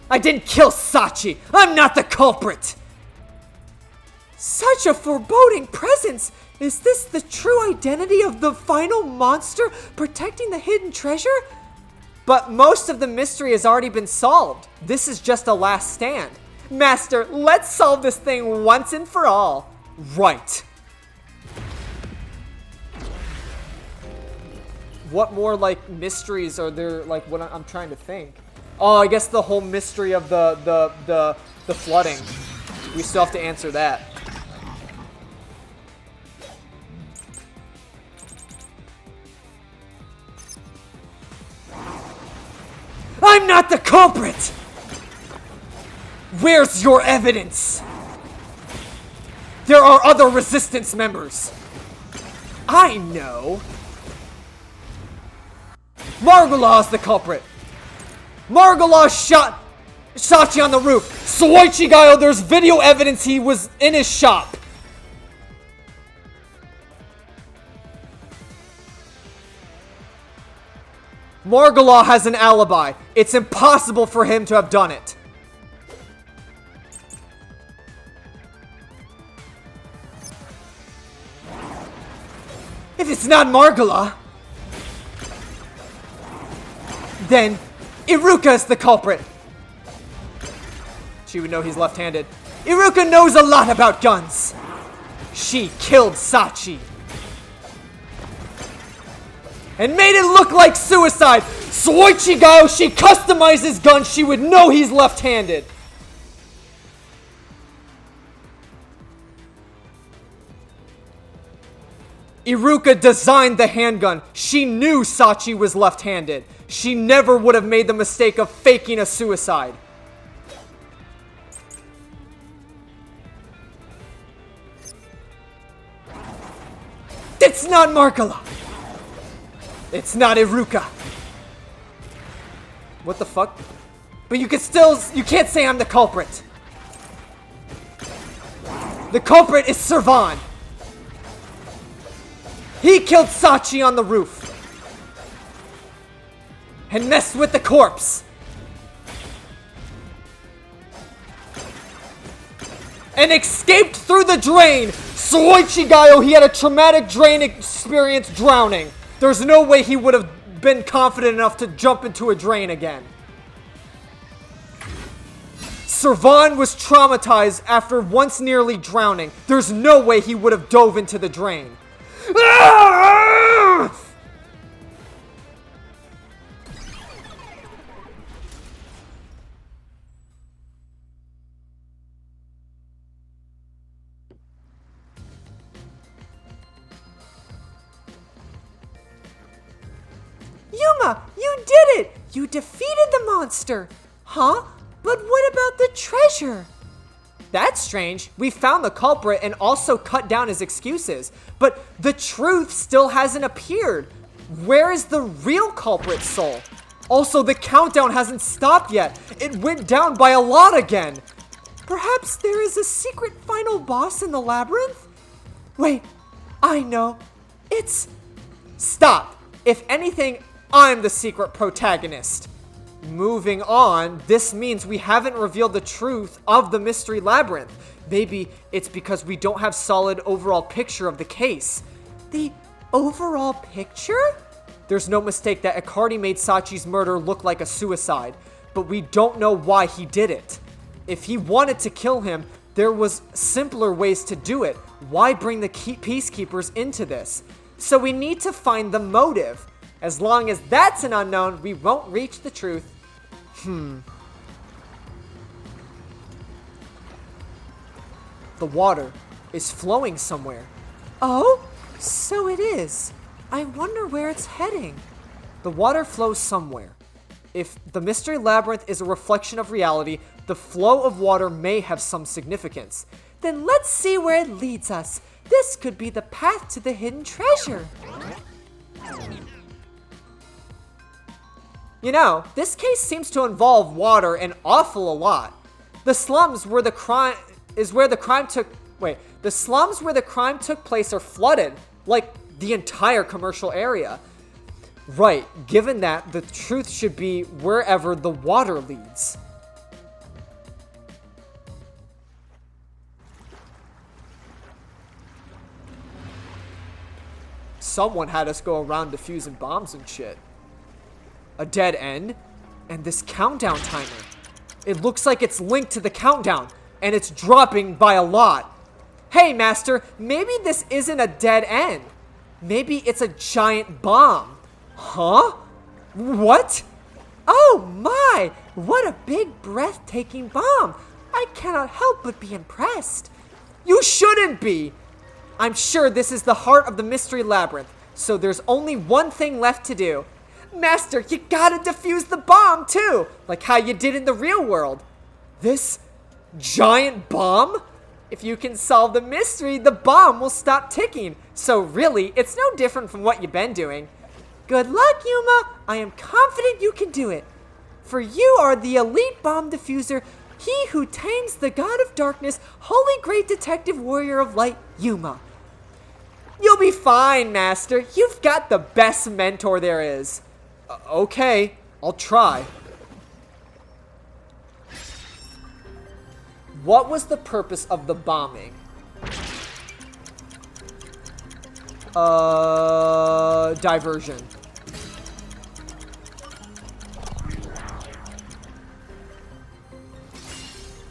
I didn't kill Sachi. I'm not the culprit. Such a foreboding presence! Is this the true identity of the final monster protecting the hidden treasure? But most of the mystery has already been solved. This is just a last stand. Master, let's solve this thing once and for all. Right. What more, like, mysteries are there, like, what I'm trying to think? Oh, I guess the whole mystery of the flooding. We still have to answer that. I'm not the culprit! Where's your evidence? There are other resistance members. I know. Margulaw's the culprit. Margulaw shot Sachi on the roof. Soichigayo, there's video evidence he was in his shop. Margulaw has an alibi. It's impossible for him to have done it. If it's not Margulaw, then Iruka is the culprit. She would know he's left-handed. Iruka knows a lot about guns. She killed Sachi and made it look like suicide. Soichigayo, she customized his gun. She would know he's left-handed. Iruka designed the handgun. She knew Sachi was left-handed. She never would have made the mistake of faking a suicide. It's not Margulaw. It's not Iruka. What the fuck? But you can't say I'm the culprit. The culprit is Servan. He killed Sachi on the roof and messed with the corpse and escaped through the drain. Soichigayo, he had a traumatic drain experience drowning. There's no way he would have been confident enough to jump into a drain again. Servan was traumatized after once nearly drowning. There's no way he would have dove into the drain. Yuma, you did it! You defeated the monster! Huh? But what about the treasure? That's strange. We found the culprit and also cut down his excuses. But the truth still hasn't appeared. Where is the real culprit's soul? Also, the countdown hasn't stopped yet. It went down by a lot again. Perhaps there is a secret final boss in the labyrinth? Wait, I know. It's... Stop. If anything, I'm the secret protagonist. Moving on, this means we haven't revealed the truth of the mystery labyrinth. Maybe it's because we don't have solid overall picture of the case. The overall picture? There's no mistake that Icardi made Sachi's murder look like a suicide, but we don't know why he did it. If he wanted to kill him, there was simpler ways to do it. Why bring the peacekeepers into this? So we need to find the motive. As long as that's an unknown, we won't reach the truth. The water. is flowing somewhere. Oh, so it is. I wonder where it's heading. The water flows somewhere. If the mystery labyrinth is a reflection of reality, the flow of water may have some significance. Then let's see where it leads us. This could be the path to the hidden treasure. You know, this case seems to involve water an awful lot. The slums where the crime took place are flooded, like the entire commercial area. Right, given that, the truth should be wherever the water leads. Someone had us go around defusing bombs and shit. A dead end? And this countdown timer. It looks like it's linked to the countdown, and it's dropping by a lot. Hey, Master, maybe this isn't a dead end. Maybe it's a giant bomb. Huh? What? Oh my! What a big, breathtaking bomb! I cannot help but be impressed. You shouldn't be! I'm sure this is the heart of the mystery labyrinth, so there's only one thing left to do. Master, you gotta defuse the bomb too, like how you did in the real world. This giant bomb? If you can solve the mystery, the bomb will stop ticking. So really, it's no different from what you've been doing. Good luck, Yuma. I am confident you can do it. For you are the elite bomb diffuser, he who tames the god of darkness, holy great detective warrior of light, Yuma. You'll be fine, Master. You've got the best mentor there is. Okay, I'll try. What was the purpose of the bombing? Diversion.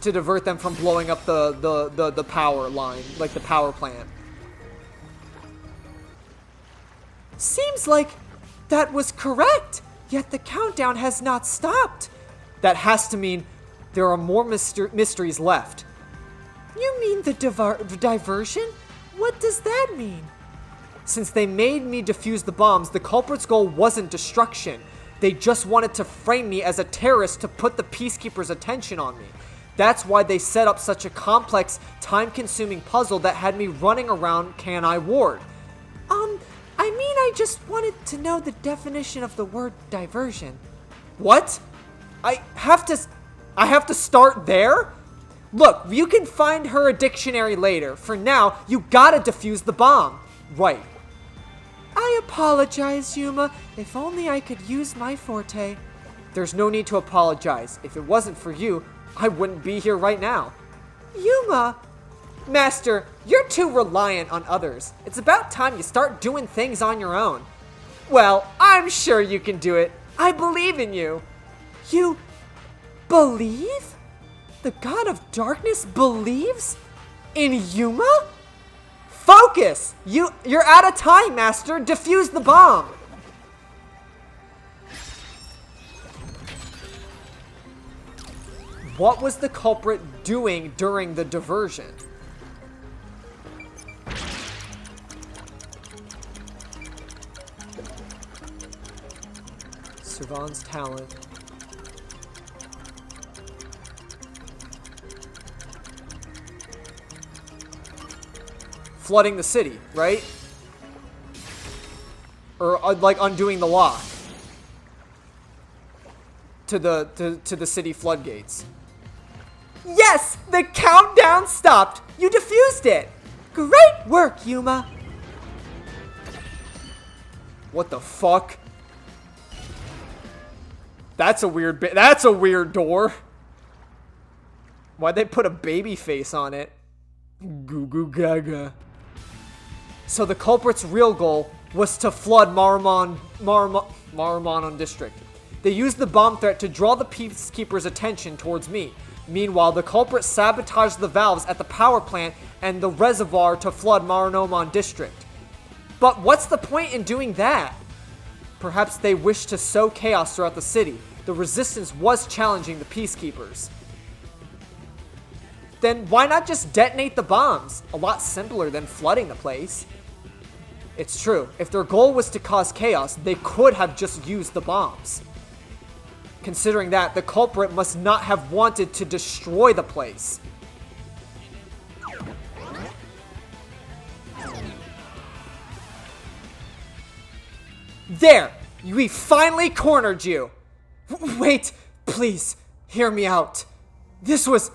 To divert them from blowing up the power line, like the power plant. Seems like that was correct, yet the countdown has not stopped. That has to mean there are more mysteries left. You mean the diversion? What does that mean? Since they made me defuse the bombs, the culprit's goal wasn't destruction. They just wanted to frame me as a terrorist to put the Peacekeepers' attention on me. That's why they set up such a complex, time-consuming puzzle that had me running around Can-I Ward. I just wanted to know the definition of the word diversion. What? I have to start there? Look, you can find her a dictionary later. For now, you gotta defuse the bomb. Right. I apologize, Yuma. If only I could use my forte. There's no need to apologize. If it wasn't for you, I wouldn't be here right now. Yuma! Master, you're too reliant on others. It's about time you start doing things on your own. Well, I'm sure you can do it. I believe in you. You believe? The god of darkness believes in Yuma? Focus! You're out of time, Master. Defuse the bomb. What was the culprit doing during the diversion? Servan's talent. Flooding the city, right? Or like undoing the lock to the city floodgates. Yes, the countdown stopped. You defused it. Great work, Yuma. What the fuck? That's a weird that's a weird door. Why'd they put a baby face on it? Goo goo gaga. So the culprit's real goal was to flood Marmon district. They used the bomb threat to draw the Peacekeepers' attention towards me. Meanwhile, the culprit sabotaged the valves at the power plant and the reservoir to flood Marnomon district. But what's the point in doing that? Perhaps they wished to sow chaos throughout the city. The resistance was challenging the Peacekeepers. then why not just detonate the bombs? A lot simpler than flooding the place. It's true, if their goal was to cause chaos, they could have just used the bombs. Considering that, the culprit must not have wanted to destroy the place. There! We finally cornered you! Wait, please, hear me out. This was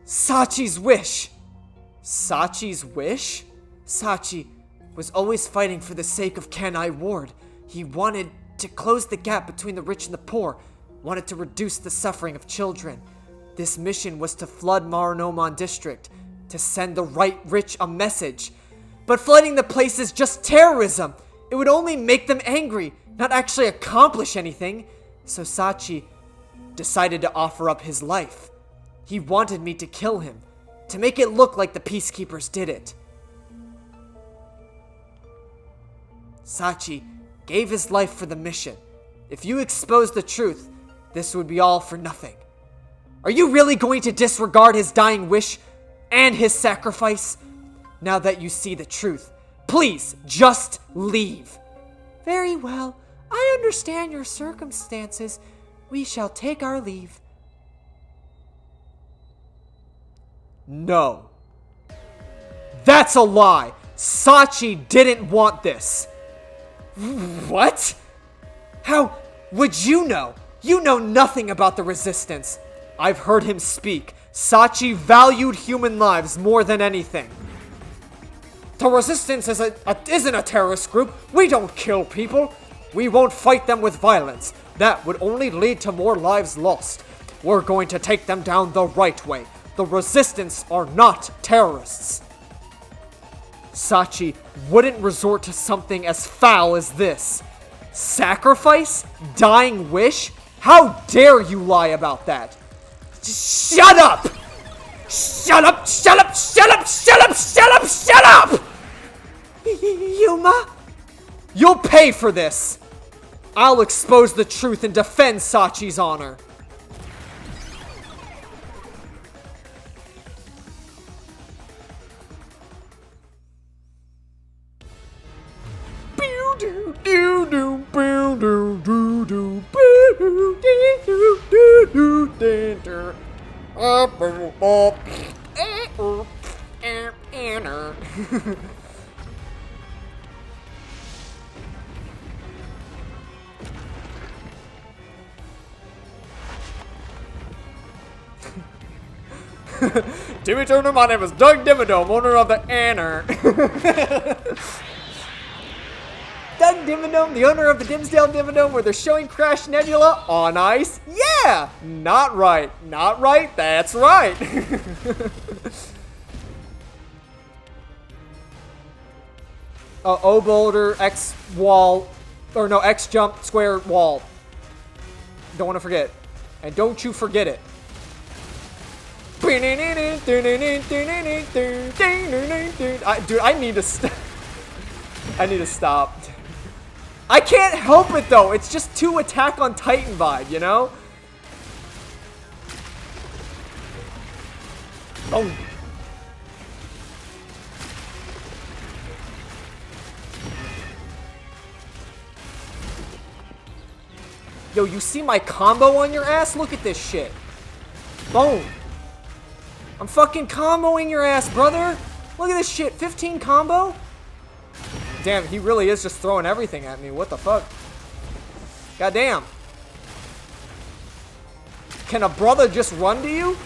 Sachi's wish. Sachi's wish? Sachi was always fighting for the sake of Kanai Ward. He wanted to close the gap between the rich and the poor, wanted to reduce the suffering of children. This mission was to flood Marunouman District, to send the right rich a message. But flooding the place is just terrorism. It would only make them angry, not actually accomplish anything. So Sachi decided to offer up his life. He wanted me to kill him, to make it look like the peacekeepers did it. Sachi gave his life for the mission. If you expose the truth, this would be all for nothing. Are you really going to disregard his dying wish and his sacrifice? Now that you see the truth, please just leave. Very well. I understand your circumstances. We shall take our leave. No. That's a lie. Sachi didn't want this. What? How would you know? You know nothing about the resistance. I've heard him speak. Sachi valued human lives more than anything. The resistance isn't a terrorist group. We don't kill people. We won't fight them with violence. That would only lead to more lives lost. We're going to take them down the right way. The resistance are not terrorists. Sachi wouldn't resort to something as foul as this. Sacrifice? Dying wish? How dare you lie about that? Shut up! Shut up! Shut up! Shut up! Shut up! Shut up! Shut up! Yuma? You'll pay for this. I'll expose the truth and defend Sachi's honor. Timmy Turner, my name is Doug Dimmadome, owner of the Anner. Doug Dimmadome, the owner of the Dimsdale Dimmadome, where they're showing Crash Nebula on ice? Yeah! Not right. Not right. That's right. O boulder, X wall, or no, X jump, square wall. Don't want to forget. And don't you forget it. Dude, I need to I need to stop. I can't help it though. It's just too Attack on Titan vibe, you know? Oh. Yo, you see my combo on your ass? Look at this shit. Boom. I'm fucking comboing your ass, brother. Look at this shit. 15 combo? Damn, he really is just throwing everything at me. What the fuck? Goddamn. Can a brother just run to you?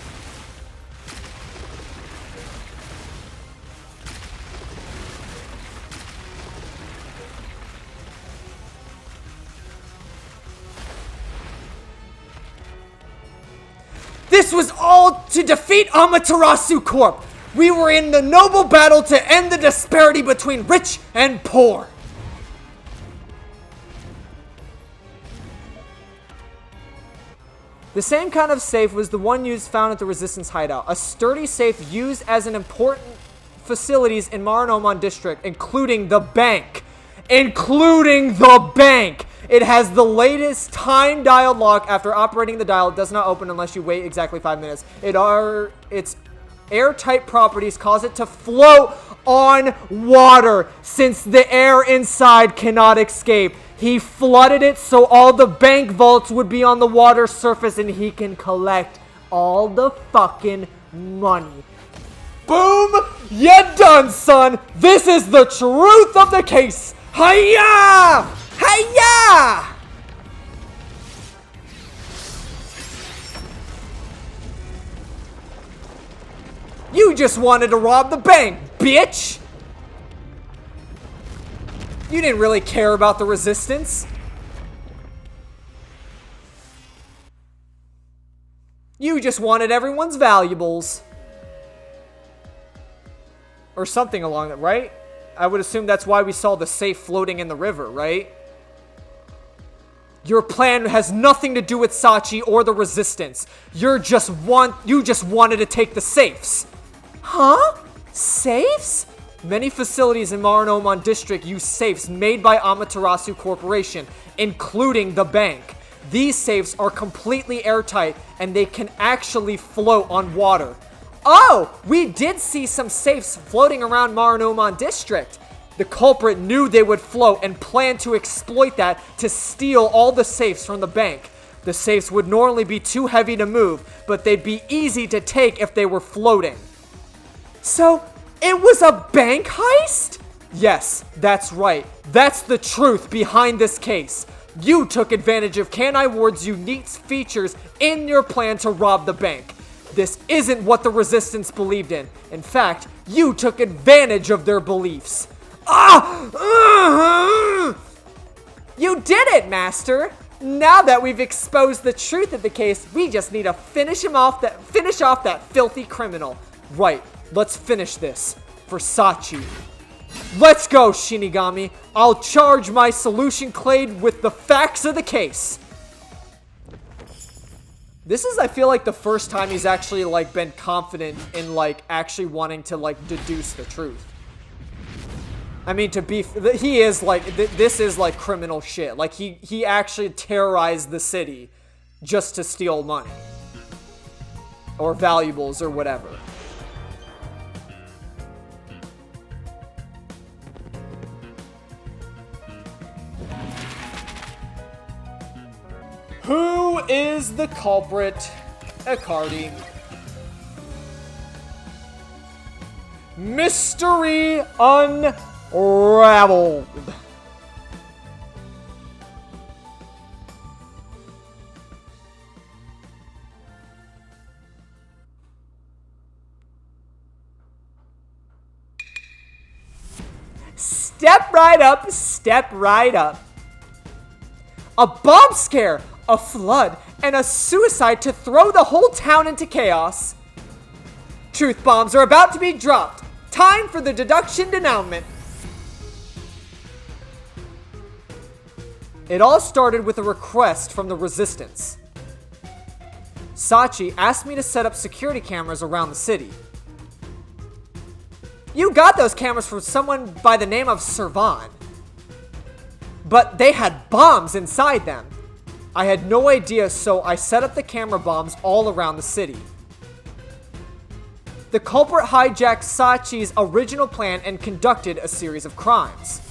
This was all to defeat Amaterasu Corp. We were in the noble battle to end the disparity between rich and poor. The same kind of safe was the one found at the Resistance hideout. A sturdy safe used as an important facilities in Marunouman District, including the bank. Including the bank! It has the latest time dialed lock. After operating the dial, it does not open unless you wait exactly 5 minutes. It's airtight properties cause it to float on water since the air inside cannot escape. He flooded it so all the bank vaults would be on the water surface and he can collect all the fucking money. Boom! You're done, son! This is the truth of the case! Hiya! Hiya! You just wanted to rob the bank, bitch! You didn't really care about the resistance. You just wanted everyone's valuables. Or something along that, right? I would assume that's why we saw the safe floating in the river, right? Your plan has nothing to do with Sachi or the resistance. You just wanted to take the safes. Huh? Safes? Many facilities in Marunouman District use safes made by Amaterasu Corporation, including the bank. These safes are completely airtight and they can actually float on water. Oh, we did see some safes floating around Marunouman District. The culprit knew they would float and planned to exploit that to steal all the safes from the bank. The safes would normally be too heavy to move, but they'd be easy to take if they were floating. So, it was a bank heist? Yes, that's right. That's the truth behind this case. You took advantage of Kanai Ward's unique features in your plan to rob the bank. This isn't what the resistance believed in. In fact, you took advantage of their beliefs. You did it, Master! Now that we've exposed the truth of the case, we just need to finish off that filthy criminal. Right, let's finish this. For Sachi. Let's go, Shinigami. I'll charge my solution clade with the facts of the case. This is, I feel like, the first time he's actually, like, been confident in, like, actually wanting to, like, deduce the truth. I mean, he is, like, this is, like, criminal shit. Like, he actually terrorized the city just to steal money. Or valuables or whatever. Who is the culprit? Icardi. Mystery unraveled. Step right up, step right up. A bomb scare, a flood, and a suicide to throw the whole town into chaos. Truth bombs are about to be dropped. Time for the deduction denouement. It all started with a request from the Resistance. Sachi asked me to set up security cameras around the city. You got those cameras from someone by the name of Servan. But they had bombs inside them. I had no idea, so I set up the camera bombs all around the city. The culprit hijacked Sachi's original plan and conducted a series of crimes.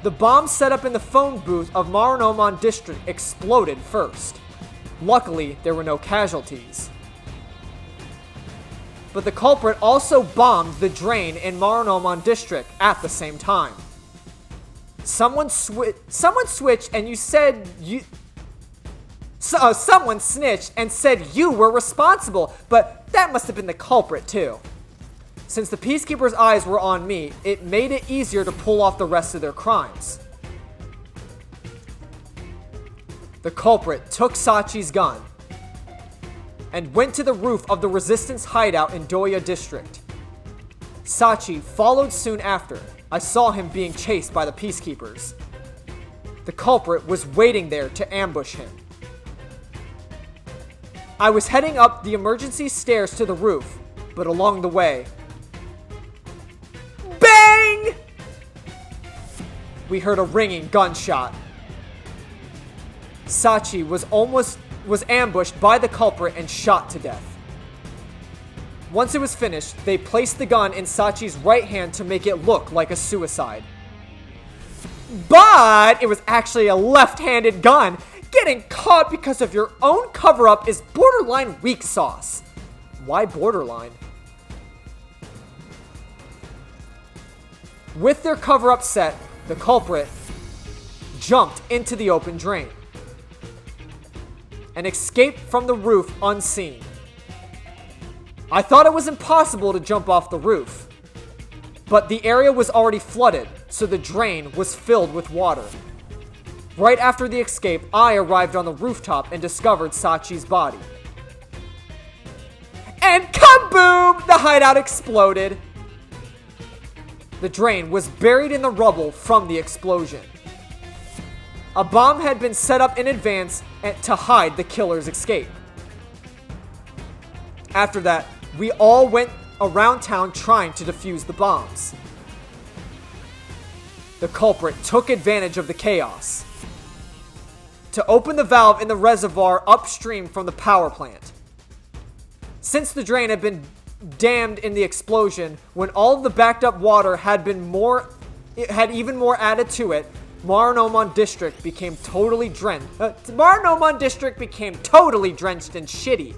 The bombs set up in the phone booth of Marunouman District exploded first. Luckily, there were no casualties. But the culprit also bombed the drain in Marunouman District at the same time. Someone switched and you said someone snitched and said you were responsible, but that must have been the culprit too. Since the Peacekeepers' eyes were on me, it made it easier to pull off the rest of their crimes. The culprit took Sachi's gun and went to the roof of the Resistance hideout in Doya District. Sachi followed soon after. I saw him being chased by the Peacekeepers. The culprit was waiting there to ambush him. I was heading up the emergency stairs to the roof, but along the way, bang! We heard a ringing gunshot. Sachi was ambushed by the culprit and shot to death. Once it was finished, they placed the gun in Sachi's right hand to make it look like a suicide. But it was actually a left-handed gun. Getting caught because of your own cover-up is borderline weak sauce. Why borderline? With their cover-up set, the culprit jumped into the open drain and escaped from the roof unseen. I thought it was impossible to jump off the roof, but the area was already flooded, so the drain was filled with water. Right after the escape, I arrived on the rooftop and discovered Sachi's body. And kaboom! The hideout exploded. The drain was buried in the rubble from the explosion. A bomb had been set up in advance to hide the killer's escape. After that, we all went around town trying to defuse the bombs. The culprit took advantage of the chaos to open the valve in the reservoir upstream from the power plant. Since the drain had been dammed in the explosion, when all of the backed up water had even more added to it, Marnomon District became totally drenched. Marnomon District became totally drenched and shitty.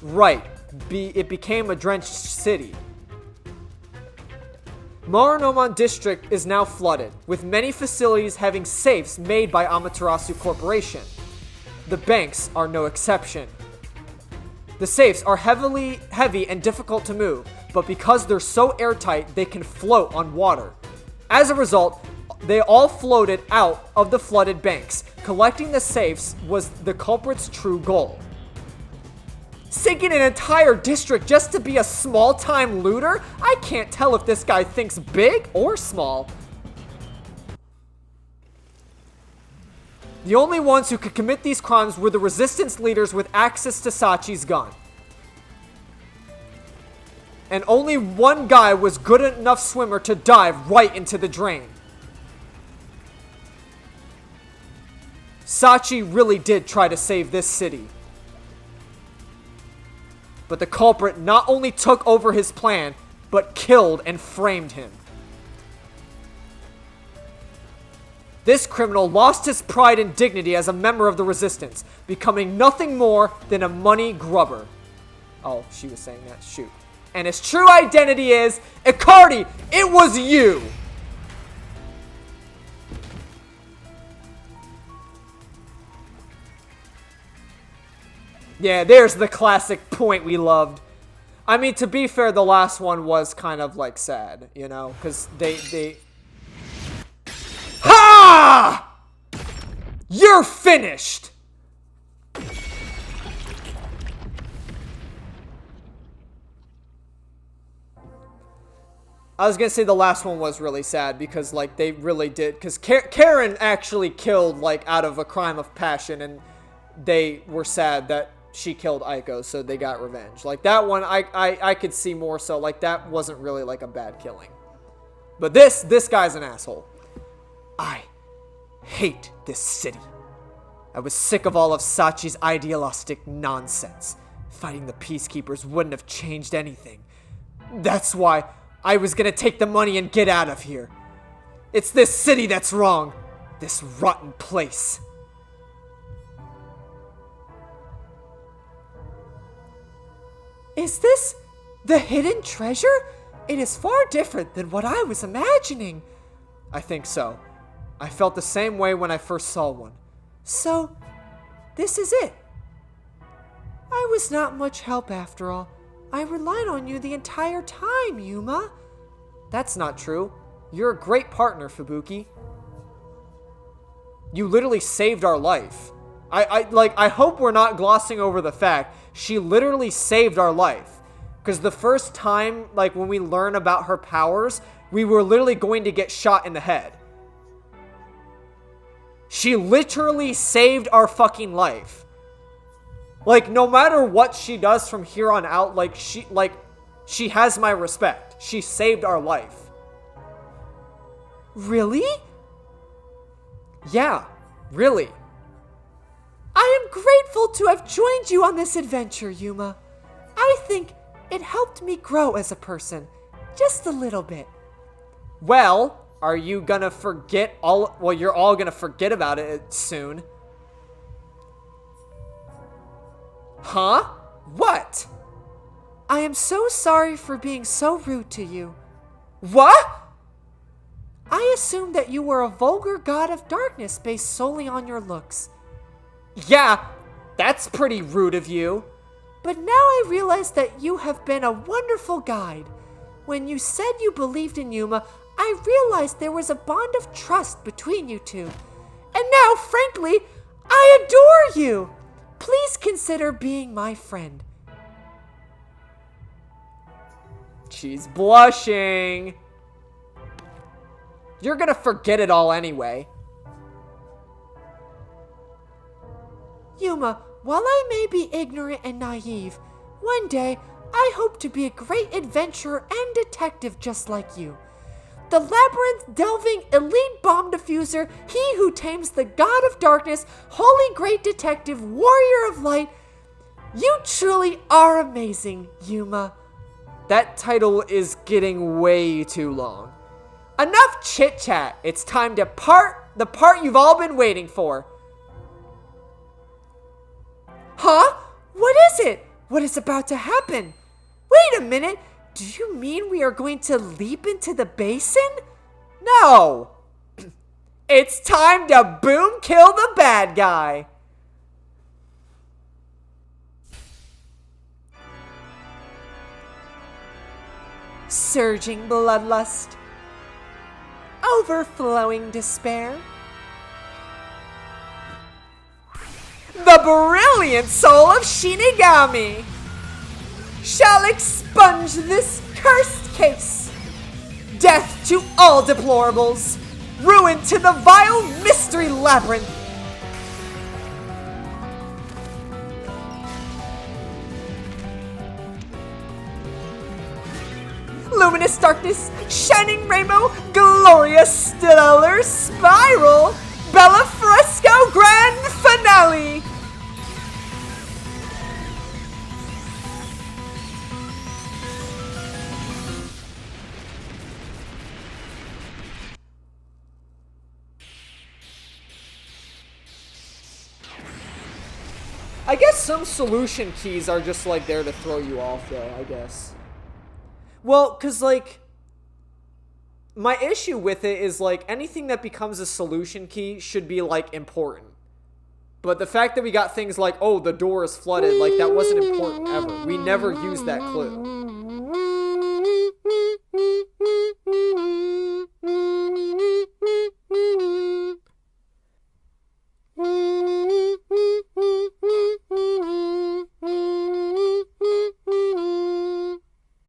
Right, it became a drenched city. Marnomon District is now flooded, with many facilities having safes made by Amaterasu Corporation. The banks are no exception. The safes are heavy and difficult to move, but because they're so airtight, they can float on water. As a result, they all floated out of the flooded banks. Collecting the safes was the culprit's true goal. Sinking an entire district just to be a small-time looter? I can't tell if this guy thinks big or small. The only ones who could commit these crimes were the resistance leaders with access to Sachi's gun. And only one guy was good enough swimmer to dive right into the drain. Sachi really did try to save this city. But the culprit not only took over his plan, but killed and framed him. This criminal lost his pride and dignity as a member of the resistance, becoming nothing more than a money grubber. Oh, she was saying that. Shoot. And his true identity is, Icardi, it was you! Yeah, there's the classic point we loved. I mean, to be fair, the last one was kind of, like, sad, you know? Because they... Ha! You're finished! I was gonna say the last one was really sad because, like, they really did... Because Karen actually killed, like, out of a crime of passion, and they were sad that she killed Aiko, so they got revenge. Like, that one, I could see more so. Like, that wasn't really, like, a bad killing. But this guy's an asshole. I hate this city. I was sick of all of Sachi's idealistic nonsense. Fighting the peacekeepers wouldn't have changed anything. That's why I was gonna take the money and get out of here. It's this city that's wrong. This rotten place. Is this the hidden treasure? It is far different than what I was imagining. I think so. I felt the same way when I first saw one. So, this is it. I was not much help after all. I relied on you the entire time, Yuma. That's not true. You're a great partner, Fubuki. You literally saved our life. I hope we're not glossing over the fact she literally saved our life. Because the first time, like, when we learn about her powers, we were literally going to get shot in the head. She literally saved our fucking life. Like, no matter what she does from here on out, she has my respect. She saved our life. Really? Yeah, really. I am grateful to have joined you on this adventure, Yuma. I think It helped me grow as a person. Just a little bit. Well, are you gonna forget well, you're all gonna forget about it soon. Huh? What? I am so sorry for being so rude to you. What? I assumed that you were a vulgar god of darkness based solely on your looks. Yeah, that's pretty rude of you. But now I realize that you have been a wonderful guide. When you said you believed in Yuma, I realized there was a bond of trust between you two. And now, frankly, I adore you. Please consider being my friend. She's blushing. You're gonna forget it all anyway. Yuma, while I may be ignorant and naive, one day I hope to be a great adventurer and detective just like you. The labyrinth-delving elite bomb diffuser, he who tames the god of darkness, holy great detective, warrior of light. You truly are amazing, Yuma. That title is getting way too long. Enough chit-chat. It's time to the part you've all been waiting for. Huh? What is it? What is about to happen? Wait a minute. Do you mean we are going to leap into the basin? No. It's time to boom kill the bad guy. Surging bloodlust. Overflowing despair. The brilliant soul of Shinigami shall expunge this cursed case. Death to all deplorables. Ruin to the vile mystery labyrinth. Luminous darkness, shining rainbow, glorious stellar spiral, Bella Fresco grand finale. I guess some solution keys are just like there to throw you off though, I guess. Well, cause like, my issue with it is like anything that becomes a solution key should be like important. But the fact that we got things like, oh, the door is flooded, like that wasn't important ever. We never used that clue.